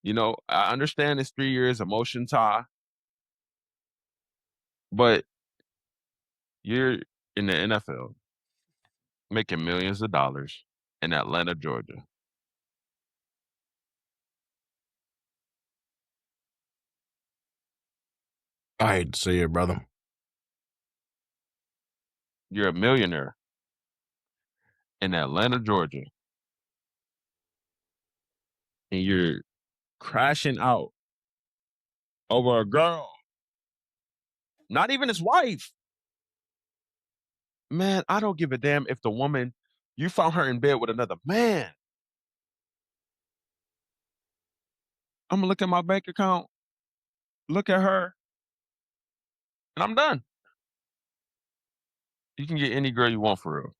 I understand it's 3 years emotion tie, but you're in the NFL making millions of dollars in Atlanta, Georgia. I hate to see it, brother. You're a millionaire in Atlanta, Georgia, and you're crashing out over a girl, not even his wife. Man, I don't give a damn if the woman, you found her in bed with another man. I'm gonna look at my bank account, look at her, and I'm done. You can get any girl you want for real.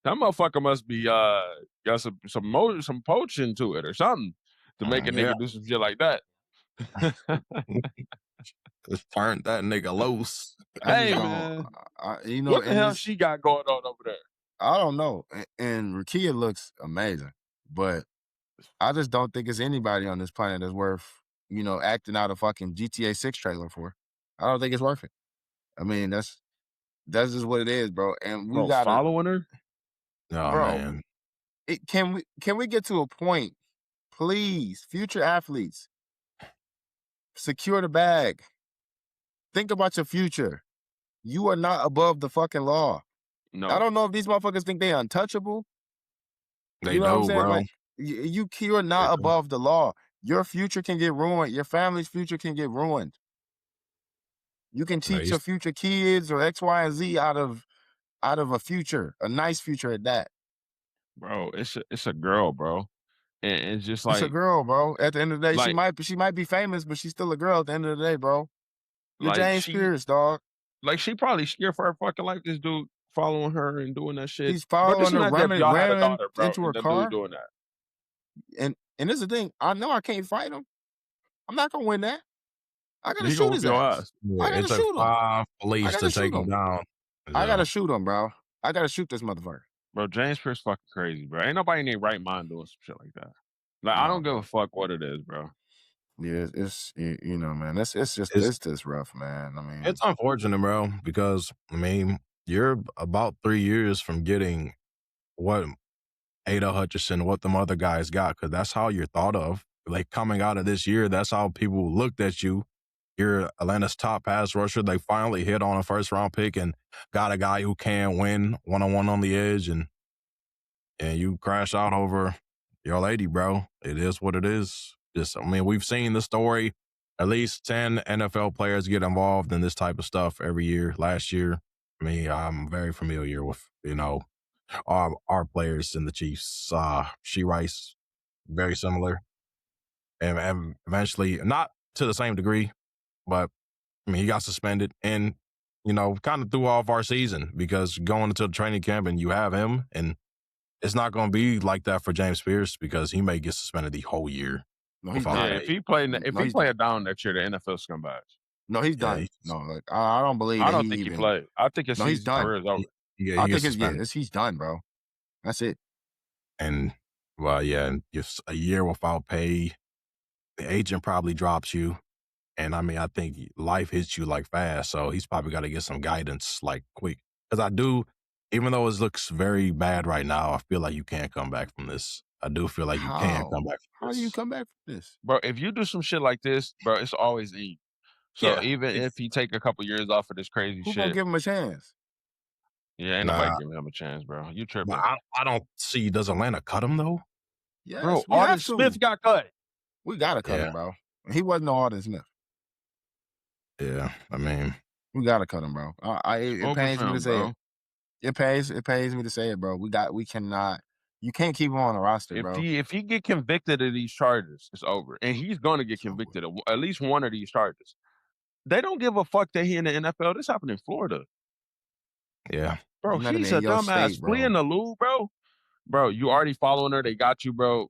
That motherfucker must be got some potion to it or something to make a nigga do some shit like that. Just turned that nigga loose. Hey man, what the hell she got going on over there? I don't know. And Rakia looks amazing, but I just don't think it's anybody on this planet that's worth, acting out a fucking GTA 6 trailer for. I don't think it's worth it. I mean, that's just what it is, bro. And we got following her. Oh, bro, man. Can we get to a point, please? Future athletes, secure the bag. Think about your future. You are not above the fucking law. No, I don't know if these motherfuckers think they untouchable. They You know what I'm do, saying? bro. Like you're not above the law. Your future can get ruined. Your family's future can get ruined. You can teach your future kids or X, Y, and Z out of a future, a nice future at that. Bro, it's a girl, bro. And it's just like it's a girl, bro. At the end of the day, like, she might be famous, but she's still a girl at the end of the day, bro. You're like James Pearce, dog. Like she probably scared for her fucking life. This dude following her and doing that shit. He's following her, ramming y'all had a daughter, bro, into her and car. Dude doing that. And this is the thing. I know I can't fight him. I'm not gonna win that. I gotta He shoot gonna his whoop your ass. Yeah, I gotta it took shoot him. 5 police to take him down. I gotta shoot him, bro. I gotta shoot this motherfucker. Bro, James Pearce fucking crazy, bro. Ain't nobody in their right mind doing some shit like that. Like, I don't give a fuck what it is, bro. Yeah, it's man. It's just rough, man. I mean, it's unfortunate, bro, because I mean, you're about 3 years from getting what Ada Hutchinson, what them other guys got, because that's how you're thought of. Like coming out of this year, that's how people looked at you. You're Atlanta's top pass rusher. They finally hit on a 1st-round pick and got a guy who can win one-on-one on the edge, and you crash out over your lady, bro. It is what it is. I mean, we've seen the story. At least 10 NFL players get involved in this type of stuff every year. Last year, I mean, I'm very familiar with, our players in the Chiefs. She Rice, very similar. And eventually, not to the same degree, but, I mean, he got suspended and, kind of threw off our season because going into the training camp and you have him, and it's not going to be like that for James Pearce because he may get suspended the whole year. No, he's done. If he play down next year, the NFL scumbags. No, he's done. I don't believe. I don't think he played. I think he's done. Career is over. I think he's done, bro. That's it. And just a year without pay, the agent probably drops you. And I mean, I think life hits you like fast, so he's probably got to get some guidance like quick. Because even though it looks very bad right now, I feel like you can't come back from this. I do feel like you can come back from How this. do you come back from this? Bro, if you do some shit like this, bro, it's always in you. So Yeah, even if you take a couple years off of this crazy Who gonna shit, give him a chance? yeah, ain't Nah. nobody giving him a chance, bro. You But tripping. I don't see. Does Atlanta cut him though? Yes, Bro, we have Arden to. Smith got cut. We gotta cut him, bro. He wasn't no Arden Smith. Yeah, I mean, we gotta cut him, bro. It Over pains me him, to say bro. it. It pains me to say it, bro. We cannot. You can't keep him on the roster, bro. If he get convicted of these charges, it's over, and he's gonna get convicted of at least one of these charges. They don't give a fuck that he in the NFL. This happened in Florida. Yeah, bro. He's not He's even a in your dumbass. state, bro. Fleeing the loop, bro. Bro, you already following her. They got you, bro.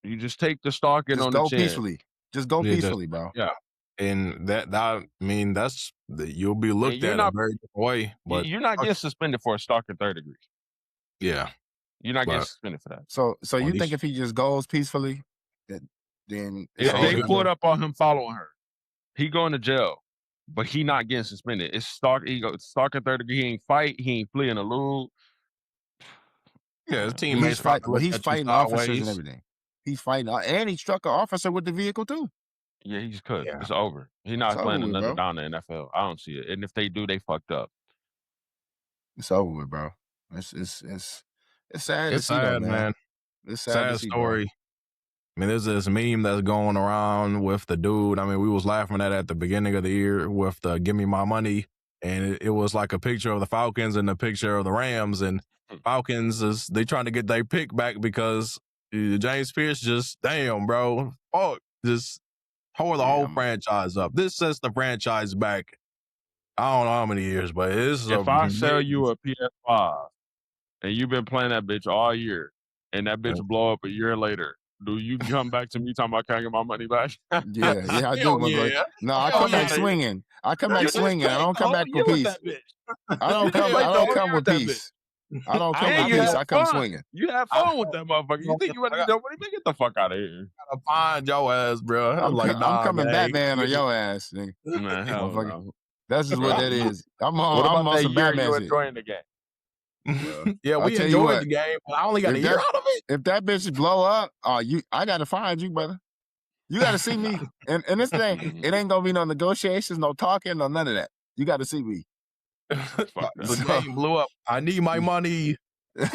You just take the stalking Just on go the chin. peacefully. Just go peacefully, bro. Yeah, and that I mean that's you'll be looked you're at not- a very different way. But you're not getting suspended for a stalking third degree. yeah, You're not getting But- suspended for that. So you these- think if he just goes peacefully, then it's If they over, pulled bro? up on him following her, he going to jail, but he not getting suspended. It's stalking third degree. He ain't fight. He ain't fleeing the loop. yeah, his But teammates he's fighting officers and everything. He's fighting, and he struck an officer with the vehicle too. Yeah, he's cooked. Yeah. It's over. He's not It's playing over with, another bro. down in the NFL. I don't see it. And if they do, they fucked up. It's over with, bro. It's sad. It's to see, though, sad, man. It's sad to see, story. Bro. I mean, there's this meme that's going around with the dude. I mean, we was laughing at the beginning of the year with the "Give Me My Money," and it was like a picture of the Falcons and a picture of the Rams. And Falcons they trying to get their pick back because James Pearce just just tore the whole franchise up. This sets the franchise back. I don't know how many years, but it's if I sell you a PS5 and you've been playing that bitch all year, and that bitch blow up a year later, do you come back to me talking about can I get my money back? Yeah, I do. Yeah. No, I come back swinging. I come back swinging. I don't come back with peace. I don't come with peace. I don't come with peace. I come swinging. You have fun with that motherfucker. You think you want to get that money? Man, get the fuck out of here. Gotta find your ass, bro. I'm coming man. Batman on your ass, nigga. Man, hell no. That's just what that is. I'm What on about that some year Batman you shit. enjoying the game? Yeah, we enjoyed the game, but I only got a year out of it. If that bitch blow up, I gotta find you, brother. You gotta see me. And this thing, it ain't gonna be no negotiations, no talking, no none of that. You gotta see me. The game blew up. I need my money. No.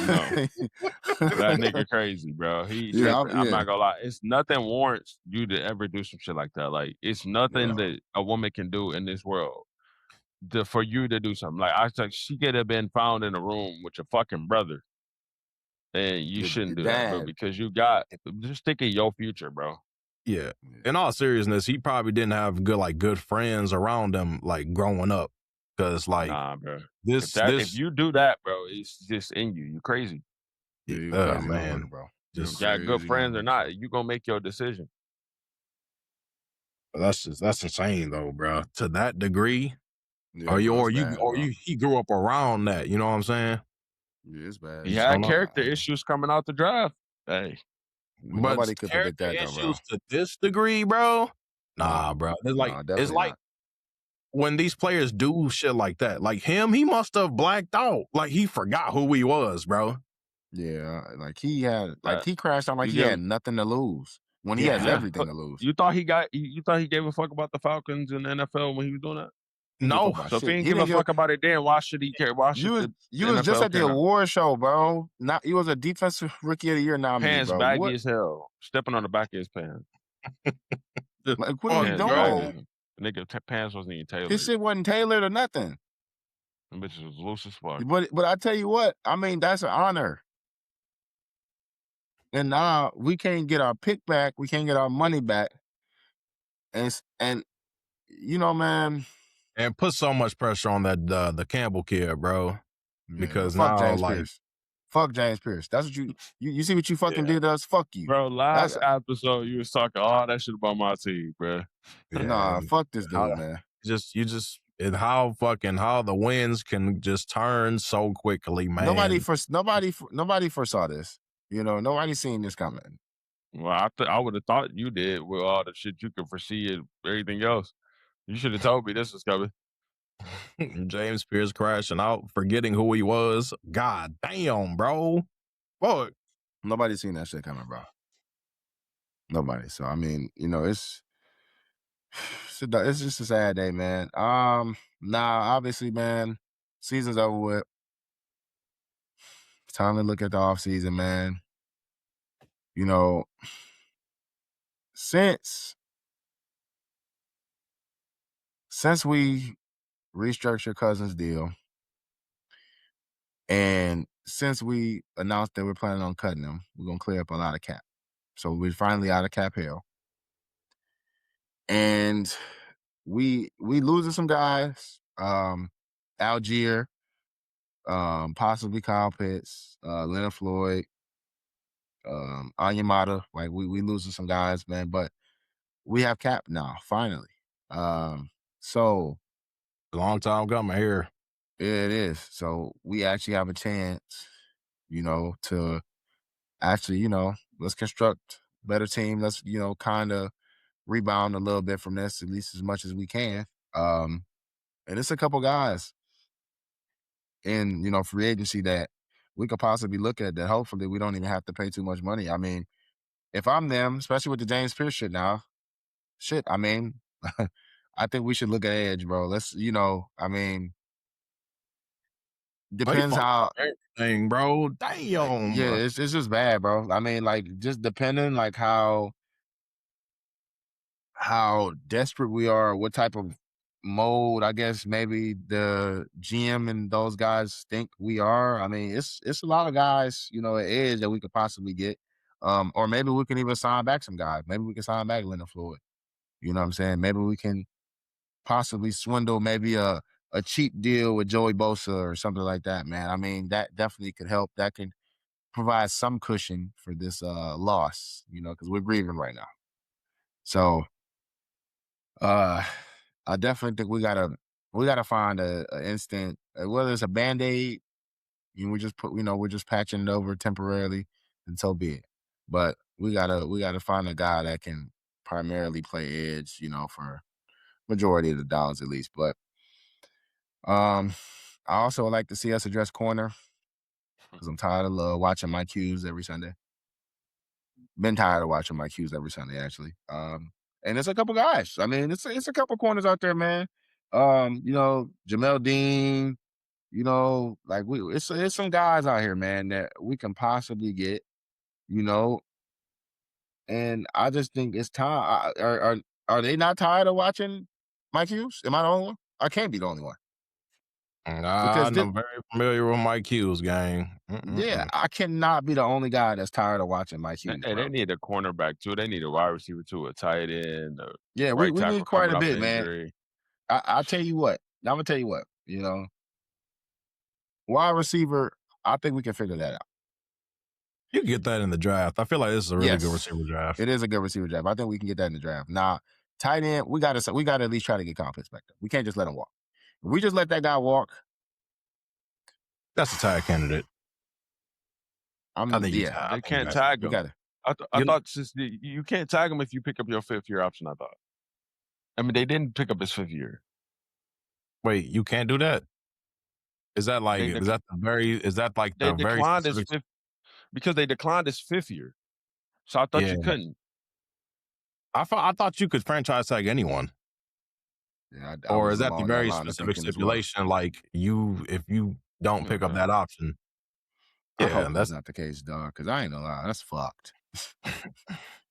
That nigga crazy, bro. I'm not gonna lie. It's nothing warrants you to ever do some shit like that. Like, it's nothing that a woman can do in this world for you to do something. Like, she could have been found in a room with your fucking brother. And you shouldn't do that, bro, because just think of your future, bro. Yeah. In all seriousness, he probably didn't have good friends around him, like, growing up. Because, like, nah, bro. If you do that, bro, it's just in you. You crazy. Yeah, man. bro. Just got good friends or not, you gonna make your decision. That's insane though, bro. To that degree. Yeah, he grew up around that, you know what I'm saying? Yeah, it's bad. He had character issues coming out the draft. Hey. Nobody could predict that though, bro. To this degree, bro. Nah, bro. It's like when these players do shit like that, like him, he must have blacked out. Like he forgot who he was, bro. Yeah, like he crashed out like he had nothing to lose when he has everything to lose. You thought he gave a fuck about the Falcons and the NFL when he was doing that? No. So if he didn't give a fuck about it then, why should he care? Why should you was just at the award show, bro. You was a defensive rookie of the year nominee, pants bro. baggy as hell, stepping on the back of his pants. Like, what are you doing? Nigga, pants wasn't even tailored. His shit wasn't tailored or nothing. Them bitches was loose as fuck. But I tell you what, I mean, that's an honor. And now we can't get our pick back. We can't get our money back. And you know, man. And put so much pressure on that the Campbell kid, bro. Because fuck now, James like, Pearce. Fuck James Pearce. That's what you see what you fucking did to us. Fuck you, bro. Last episode you was talking all that shit about my team, bro. Nah, fuck this dude, man. And how the winds can just turn so quickly, man. Nobody foresaw this. You know, nobody seen this coming. Well, I would have thought you did with all the shit you could foresee and everything else. You should have told me this was coming. James Pearce crashing out, forgetting who he was. God damn, bro. Fuck. Nobody's seen that shit coming, bro. Nobody. So I mean, it's just a sad day, man. Obviously, man, season's over with. It's time to look at the offseason, man. Since we restructured Cousins' deal, and since we announced that we're planning on cutting him, we're gonna clear up a lot of cap. So we're finally out of cap hell. And we losing some guys. Algier, possibly Kyle Pitts, Leonard Floyd, Anyamata. Like we losing some guys, man. But we have cap now, finally. So Long time coming here. it is. So we actually have a chance, to actually, let's construct a better team. Let's, kind of rebound a little bit from this, at least as much as we can. And it's a couple guys in, free agency that we could possibly look at that hopefully we don't even have to pay too much money. I mean, if I'm them, especially with the James Pearce shit now, I mean, I think we should look at edge, bro. Let's, depends how everything, bro. Damn. yeah, it's just bad, bro. I mean, like, just depending like how desperate we are, what type of mode, I guess maybe the GM and those guys think we are. I mean, it's a lot of guys, at edge that we could possibly get. Or maybe we can even sign back some guys. Maybe we can sign back Leonard Floyd. You know what I'm saying? Maybe we can possibly swindle maybe a cheap deal with Joey Bosa or something like that, man. I mean, that definitely could help. That can provide some cushion for this loss, because we're grieving right now. So I definitely think we gotta find a instant, whether it's a Band-Aid, we just we're just patching it over temporarily, and so be it. But we gotta find a guy that can primarily play edge, for majority of the dollars at least. But I also would like to see us address corner, because I'm tired of watching my cues every Sunday. Been tired of watching my cues every Sunday, actually. And it's a couple guys. I mean, it's a couple corners out there, man. Jamel Dean, like it's some guys out here, man, that we can possibly get, and I just think it's time. Are they not tired of watching Mike Hughes? Am I the only one? I can't be the only one. I'm very familiar with Mike Hughes, gang. Yeah, I cannot be the only guy that's tired of watching Mike Hughes. And bro. they need a cornerback too. They need a wide receiver too, a tight end. Yeah, we tackle need quite coming a off bit, the man. injury. I'll tell you what. I'm gonna tell you what. Wide receiver, I think we can figure that out. You can get that in the draft. I feel like this is a really good Yes, receiver draft. It is a good receiver draft. I think we can get that in the draft. Now, tight end, we gotta at least try to get Kyle Pitts back there. We can't just let him walk. If we just let that guy walk, That's a tag candidate. I think They can't tag him. I thought since you can't tag him if you pick up your 5th year option. I thought. I mean, they didn't pick up his 5th year. Wait, you can't do that? Is that like They declined his 5th because they declined his 5th year. So I thought you couldn't. I thought you could franchise tag anyone. Yeah, or is that the very specific stipulation? Like if you don't pick up that option. I hope that's not the case, dog. Because I ain't gonna lie, that's fucked.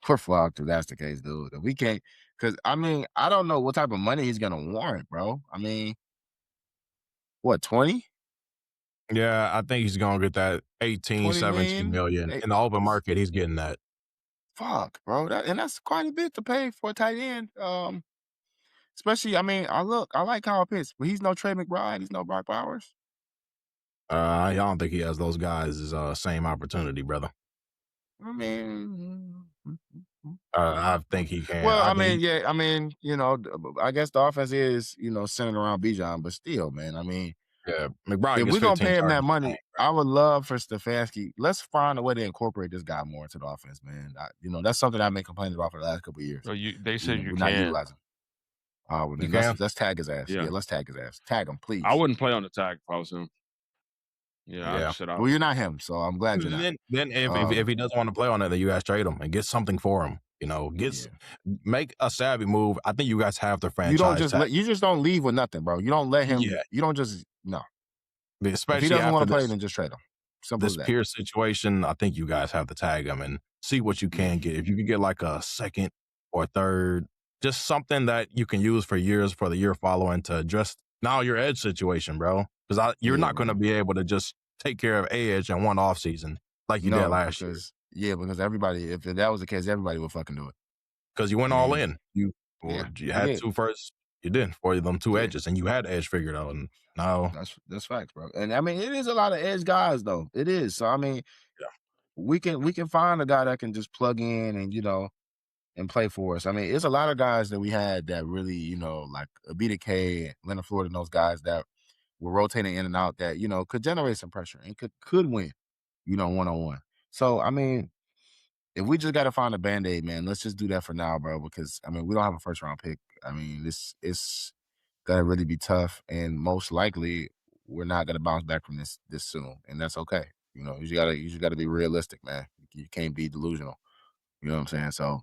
We're fucked if that's the case, dude. If we can't, because I mean, I don't know what type of money he's gonna warrant, bro. I mean, what, 20? Yeah, I think he's gonna get that 18, 17 million. In the open market, he's getting that. Fuck, bro. And that's quite a bit to pay for a tight end. Especially, I mean, I like Kyle Pitts, but he's no Trey McBride. He's no Brock Bowers. I don't think he has those guys' same opportunity, brother. I mean, I think he can. Well, I mean, I guess the offense is, centered around Bijan, but still, man, I mean, yeah, McBride. If we're gonna pay him that money, I would love for Stefanski. Let's find a way to incorporate this guy more into the offense, man. That's something I've been complaining about for the last couple of years. So they said you not can't. utilizing. Well, You then can. let's tag his ass. Yeah. Yeah, let's tag his ass. Tag him, please. I wouldn't play on the tag if I was him. Yeah, Yeah. I'd sit out. Well, you're not him, so I'm glad you're not. Then if he doesn't want to play on it, then you guys trade him and get something for him. You know, make a savvy move. I think you guys have the franchise. You just don't leave with nothing, bro. You don't let him. Yeah. You don't just no. Especially if he doesn't want after to play, this, then just trade him. Simple this as that. Pearce situation, I think you guys have to tag him and see what you can get. If you can get like a second or third, just something that you can use for years for the year following to address now your edge situation, bro. Because you're not going to be able to just take care of edge in one offseason like you did last year. Yeah, because everybody, if that was the case, everybody would fucking do it. Because you went all in. You had two first. You did for them two edges, and you had edge figured out. And now that's facts, bro. And I mean, it is a lot of edge guys, though. It is. So I mean, we can find a guy that can just plug in and and play for us. I mean, it's a lot of guys that we had that really like BDK, Leonard Floyd, and those guys that were rotating in and out that could generate some pressure and could win, 1-on-1. So I mean, if we just got to find a Band-Aid, man, let's just do that for now, bro, because, I mean, we don't have a first-round pick. I mean, it's going to really be tough, and most likely we're not going to bounce back from this soon, and that's okay. You just got to be realistic, man. You can't be delusional. You know what I'm saying? So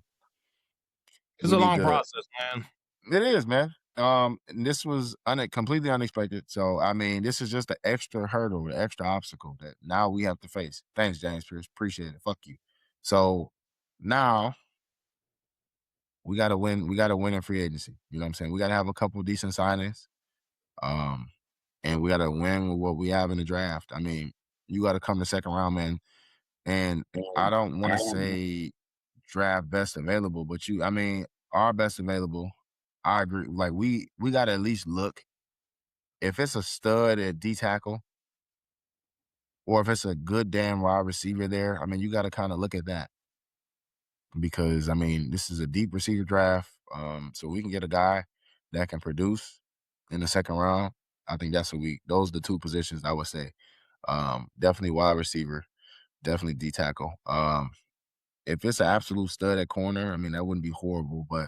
it's a long process, man. It is, man. And this was completely unexpected. So, I mean, this is just the extra hurdle, the extra obstacle that now we have to face. Thanks, James Pearce. Appreciate it. Fuck you. So now we gotta win. We gotta win in free agency. You know what I'm saying? We gotta have a couple decent signings. And we gotta win with what we have in the draft. I mean, you gotta come to second round, man. And I don't want to say draft best available, but our best available. I agree. Like we gotta at least look. If it's a stud at D tackle, or if it's a good damn wide receiver there, I mean, you gotta kind of look at that. Because I mean, this is a deep receiver draft. So we can get a guy that can produce in the second round. I think those are the two positions I would say. Definitely wide receiver, definitely D tackle. If it's an absolute stud at corner, I mean, that wouldn't be horrible, but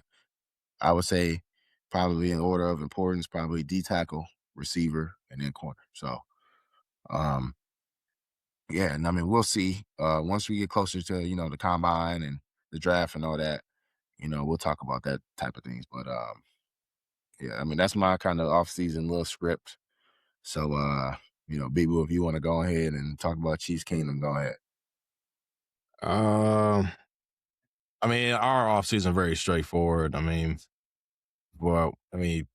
I would say probably in order of importance, probably D tackle, receiver, and then corner. So, yeah, and I mean, we'll see. Once we get closer to the combine and the draft and all that, we'll talk about that type of things. But yeah, I mean, that's my kind of off-season little script. So, B-Boo, if you want to go ahead and talk about Chiefs Kingdom, go ahead. I mean, our offseason very straightforward. I mean,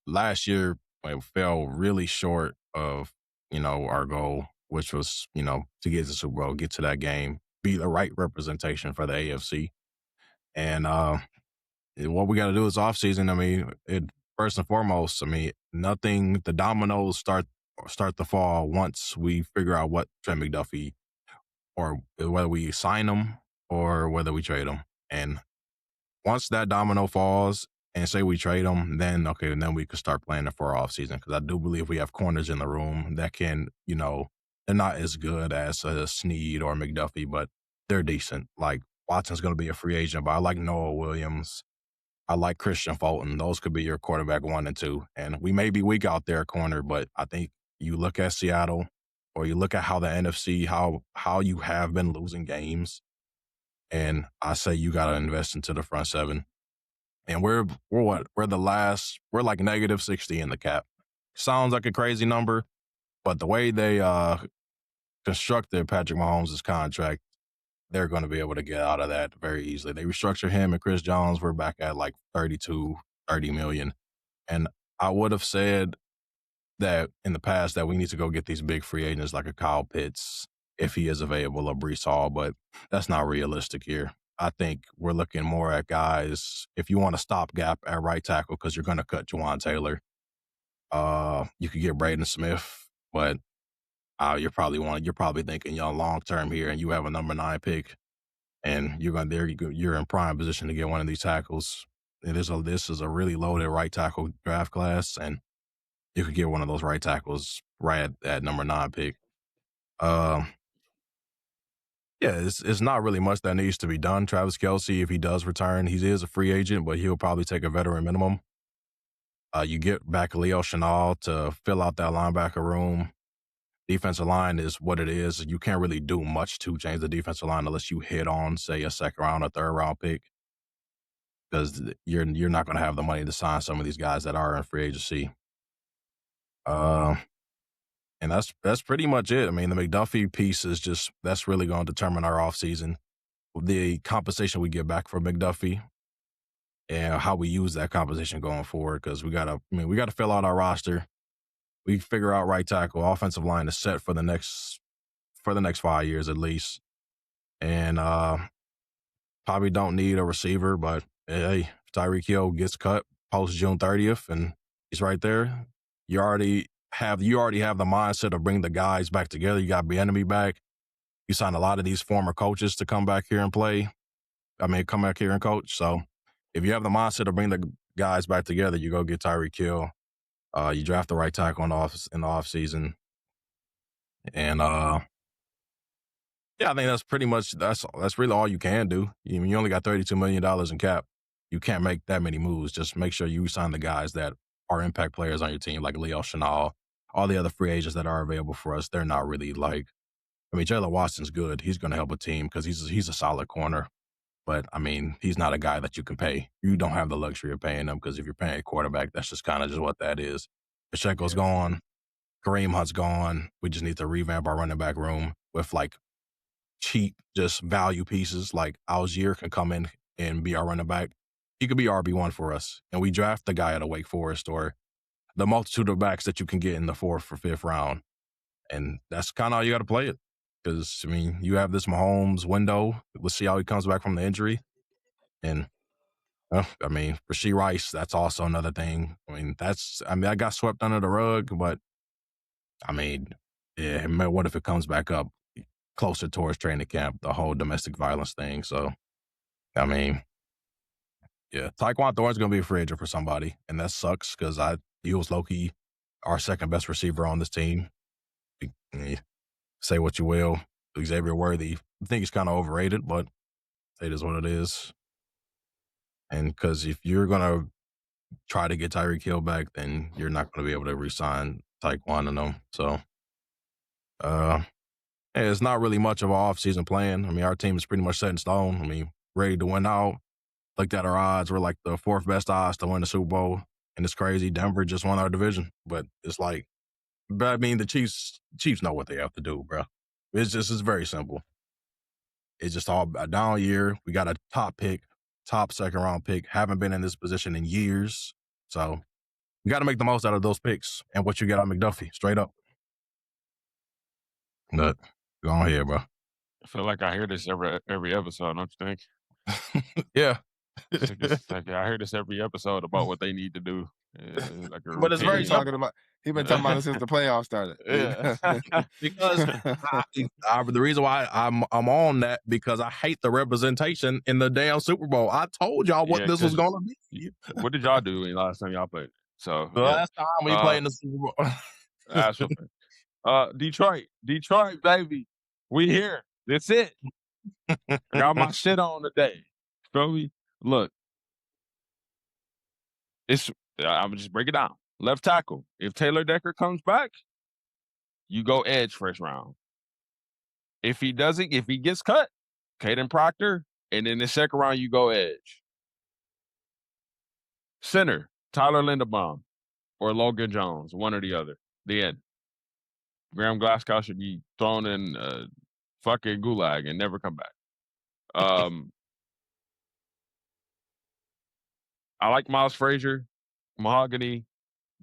last year we fell really short of our goal, which was to get to the Super Bowl, get to that game, be the right representation for the AFC, and what we got to do is offseason. I mean, first and foremost, I mean, the dominoes start to fall once we figure out what Trent McDuffie, or whether we sign him or whether we trade him. And once that domino falls and say we trade him, then we can start planning for our offseason. Because I do believe we have corners in the room that can, they're not as good as Snead or McDuffie, but they're decent. Like Watson's going to be a free agent, but I like Noah Williams. I like Christian Fulton. Those could be your quarterback 1 and 2. And we may be weak out there corner, but I think you look at Seattle, or you look at how the NFC, how you have been losing games, and I say you got to invest into the front seven. And we're what? We're like negative 60 in the cap. Sounds like a crazy number, but the way they constructed Patrick Mahomes' contract, they're going to be able to get out of that very easily. They restructure him and Chris Jones. We're back at like 30 million. And I would have said that in the past that we need to go get these big free agents like a Kyle Pitts, if he is available, or Breece Hall, but that's not realistic here. I think we're looking more at guys, if you want a stopgap at right tackle, because you're going to cut Juwan Taylor. You could get Braden Smith, but you're probably thinking long term here, and you have a number 9 pick, and you're in prime position to get one of these tackles. This is a really loaded right tackle draft class, and you could get one of those right tackles right at number 9 pick. Yeah, it's not really much that needs to be done. Travis Kelce, if he does return, he is a free agent, but he'll probably take a veteran minimum. You get back Leo Chenal to fill out that linebacker room. Defensive line is what it is. You can't really do much to change the defensive line unless you hit on, say, a second round or third round pick, because you're not going to have the money to sign some of these guys that are in free agency. And that's pretty much it. I mean, the McDuffie piece is just that's really going to determine our offseason. The compensation we get back for McDuffie and how we use that compensation going forward, because we gotta fill out our roster. We figure out right tackle, offensive line is set for the next 5 years at least, and probably don't need a receiver. But hey, if Tyreek Hill gets cut post June 30th and he's right there, you already have the mindset of bring the guys back together. You got Bieniemy back. You signed a lot of these former coaches to come back here and play. Come back here and coach. So if you have the mindset to bring the guys back together, you go get Tyreek Hill. You draft the right tackle in the off season, and yeah, I think that's pretty much that's really all you can do. You only got $32 million in cap. You can't make that many moves. Just make sure you sign the guys that are impact players on your team, like Leo Chenal. All the other free agents that are available for us, they're not really like. Jaylen Watson's good. He's going to help a team because he's a solid corner. But, he's not a guy that you can pay. You don't have the luxury of paying him because if you're paying a quarterback, that's just kind of just what that is. Pacheco's gone. Kareem Hunt's gone. We just need to revamp our running back room with, cheap, just value pieces. Like, Algier can come in and be our running back. He could be RB1 for us. And we draft the guy at a Wake Forest or the multitude of backs that you can get in the 4th or 5th round. And that's kind of how you got to play it. Because, you have this Mahomes window. We'll see how he comes back from the injury. And, Rashee Rice, that's also another thing. I got swept under the rug, but, yeah, what if it comes back up closer towards training camp, the whole domestic violence thing? So, yeah, Tyquan Thorne's going to be a free agent for somebody, and that sucks because he was low-key our second best receiver on this team. Say what you will, Xavier Worthy. I think he's kind of overrated, but it is what it is. And because if you're going to try to get Tyreek Hill back, then you're not going to be able to re-sign Tyquan and them. So, it's not really much of an off-season plan. Our team is pretty much set in stone. Ready to win out. Looked at our odds. We're like the 4th best odds to win the Super Bowl. And it's crazy. Denver just won our division. But it's like, the Chiefs know what they have to do, bro. It's very simple. It's just all a down year. We got a top 2nd round pick. Haven't been in this position in years. So you got to make the most out of those picks and what you get on McDuffie, straight up. But go on here, bro. I feel like I hear this every episode, don't you think? Yeah. I hear this every episode about what they need to do. But it's very talking about. He's been talking about it since the playoffs started. Yeah. Because the reason why I'm on that because I hate the representation in the damn Super Bowl. I told y'all what this was going to be. What did y'all do last time y'all played? So the last time we played in the Super Bowl. That's what. Detroit, baby, we here. That's it. I got my shit on today. Feel me? Look, I'm just break it down. Left tackle. If Taylor Decker comes back, you go edge first round. If he doesn't, if he gets cut, Caden Proctor, and in the second round you go edge. Center, Tyler Linderbaum or Logan Jones, one or the other. The end. Graham Glasgow should be thrown in fucking gulag and never come back. I like Miles Frazier, Mahogany.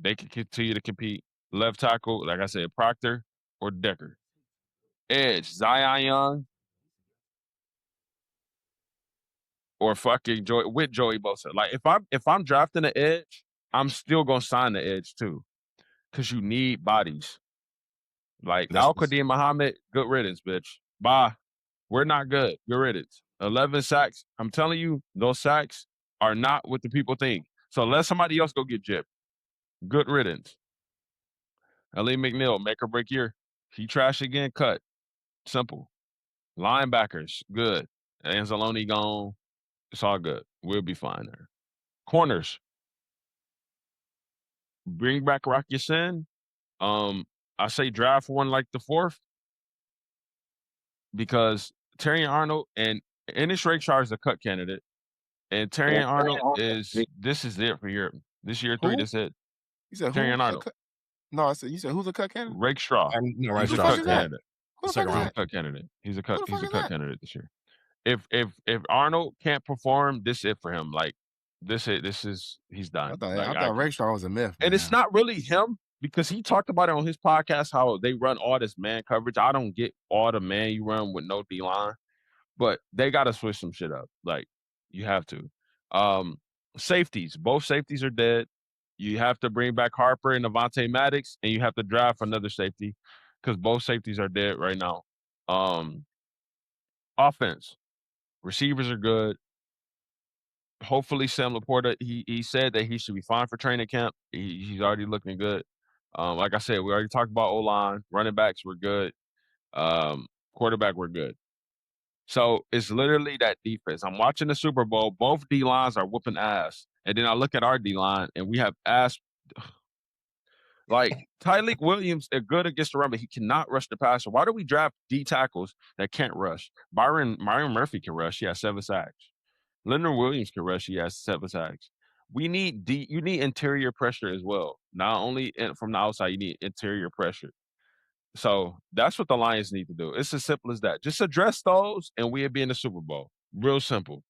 They can continue to compete. Left tackle, like I said, Proctor or Decker. Edge, Zion Young or fucking Joey Bosa. Like if I'm drafting an edge, I'm still gonna sign the edge too, because you need bodies. Like Al-Qadim Muhammad, good riddance, bitch. Bye. We're not good. Good riddance. 11 sacks. I'm telling you, those sacks are not what the people think. So let somebody else go get gypped. Good riddance. Ali McNeil, make or break year. He trash again, cut. Simple. Linebackers, good. Anzalone gone. It's all good. We'll be fine there. Corners. bring back Rocky Sin. I say draft one like the 4th because Terry Arnold and Ennis Rakeshar is a cut candidate, and Terry Arnold this is it for Europe. This year 3, Who? that's it. You said Terry who? Arnold. No, I said you said who's a cut candidate? Rakestraw. No, He's a Rakestraw. cut candidate. Who the fuck is He's a that? cut candidate. He's a Who the cut fuck is that? candidate this year. If Arnold can't perform, this is it for him. Like this is he's done. I thought Rakestraw was a myth, and man. it's not really him because he talked about it on his podcast how they run all this man coverage. I don't get all the man you run with no D line, but they got to switch some shit up. Like you have to. Safeties, both safeties are dead. You have to bring back Harper and Avonte Maddox, and you have to draft another safety because both safeties are dead right now. Offense, receivers are good. Hopefully, Sam Laporta, he said that he should be fine for training camp. He's already looking good. Like I said, we already talked about O-line. Running backs were good. Quarterback were good. So it's literally that defense. I'm watching the Super Bowl. Both D-lines are whooping ass. And then I look at our D-line, and we have ass. Like, Tyleek Williams is good against the run, but he cannot rush the passer. Why do we draft D tackles that can't rush? Byron Murphy can rush. He has 7 sacks. Leonard Williams can rush. He has 7 sacks. You need interior pressure as well. Not only from the outside, you need interior pressure. So that's what the Lions need to do. It's as simple as that. Just address those, and we'll be in the Super Bowl. Real simple.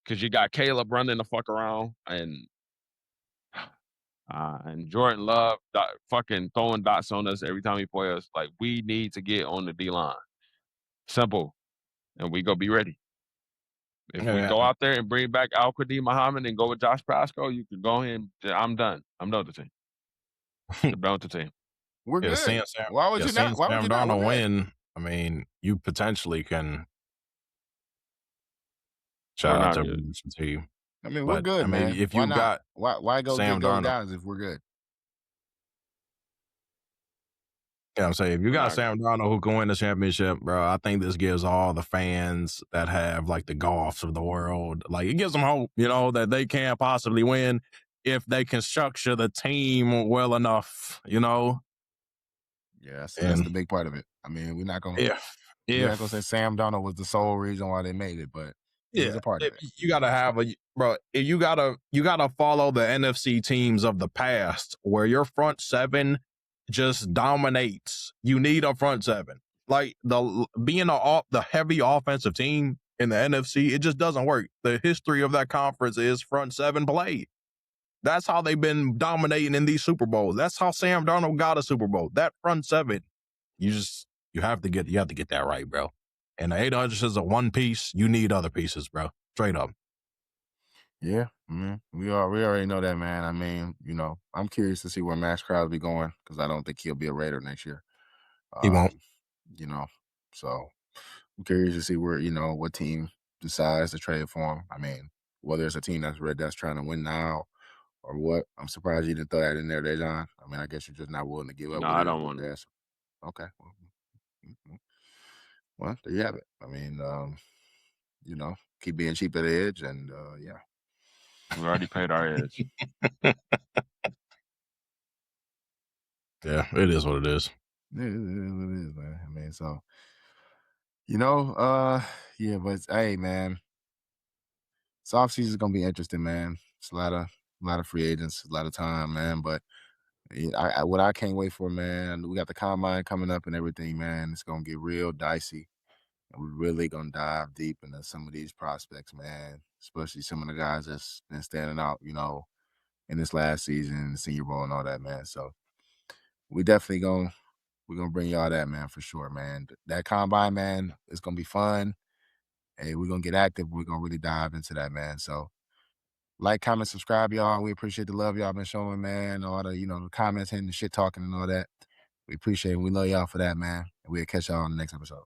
Because you got Caleb running the fuck around, and Jordan Love fucking throwing dots on us every time he plays us. Like, we need to get on the D-line. Simple. And we go be ready. If we go out there and bring back Al-Qadim Muhammad and go with Josh Pasco, you can go ahead and I'm done. I'm done with the team. I'm done with the team. We're good. Why would you not? Why would you not win? I mean, you potentially can shout out to the team. I mean, we're good, man. If you got why go Sam get those Darnold guys if we're good? Yeah, I'm saying if you got Sam Darnold who can win the championship, bro, I think this gives all the fans that have like the Goffs of the world, like it gives them hope, that they can possibly win if they can structure the team well enough, Yeah, that's the big part of it. I mean, we're not gonna say Sam Darnold was the sole reason why they made it, but he's a part of it. You gotta have you gotta follow the NFC teams of the past where your front seven just dominates. You need a front seven. Like being the heavy offensive team in the NFC, it just doesn't work. The history of that conference is front seven play. That's how they've been dominating in these Super Bowls. That's how Sam Darnold got a Super Bowl. That front seven, you have to get that right, bro. And the 800 is a one piece. You need other pieces, bro. Straight up. Yeah, we already know that, man. I mean, I'm curious to see where Max Crosby going because I don't think he'll be a Raider next year. He won't. So I'm curious to see where what team decides to trade for him. I mean, whether it's a team that's trying to win now or what. I'm surprised you didn't throw that in there, Dejan. I mean, I guess you're just not willing to give up. No, I don't want to. Okay. Well, there you have it. I mean, keep being cheap at the edge, and yeah. We already paid our edge. Yeah, it is what it is. It is man. I mean, so yeah, but hey, man, this offseason is gonna be interesting, man. It's a lot of free agents, a lot of time, man. But what I can't wait for, man, we got the combine coming up and everything, man. It's gonna get real dicey. And we're really gonna dive deep into some of these prospects, man. Especially some of the guys that's been standing out, in this last season, the Senior Bowl and all that, man. So we're gonna bring y'all that, man, for sure, man. That combine, man, it's gonna be fun. Hey, we're gonna get active. We're gonna really dive into that, man. So like, comment, subscribe, y'all. We appreciate the love y'all been showing, man. All the, the comments and the shit talking and all that. We appreciate it. We love y'all for that, man. And we'll catch y'all on the next episode.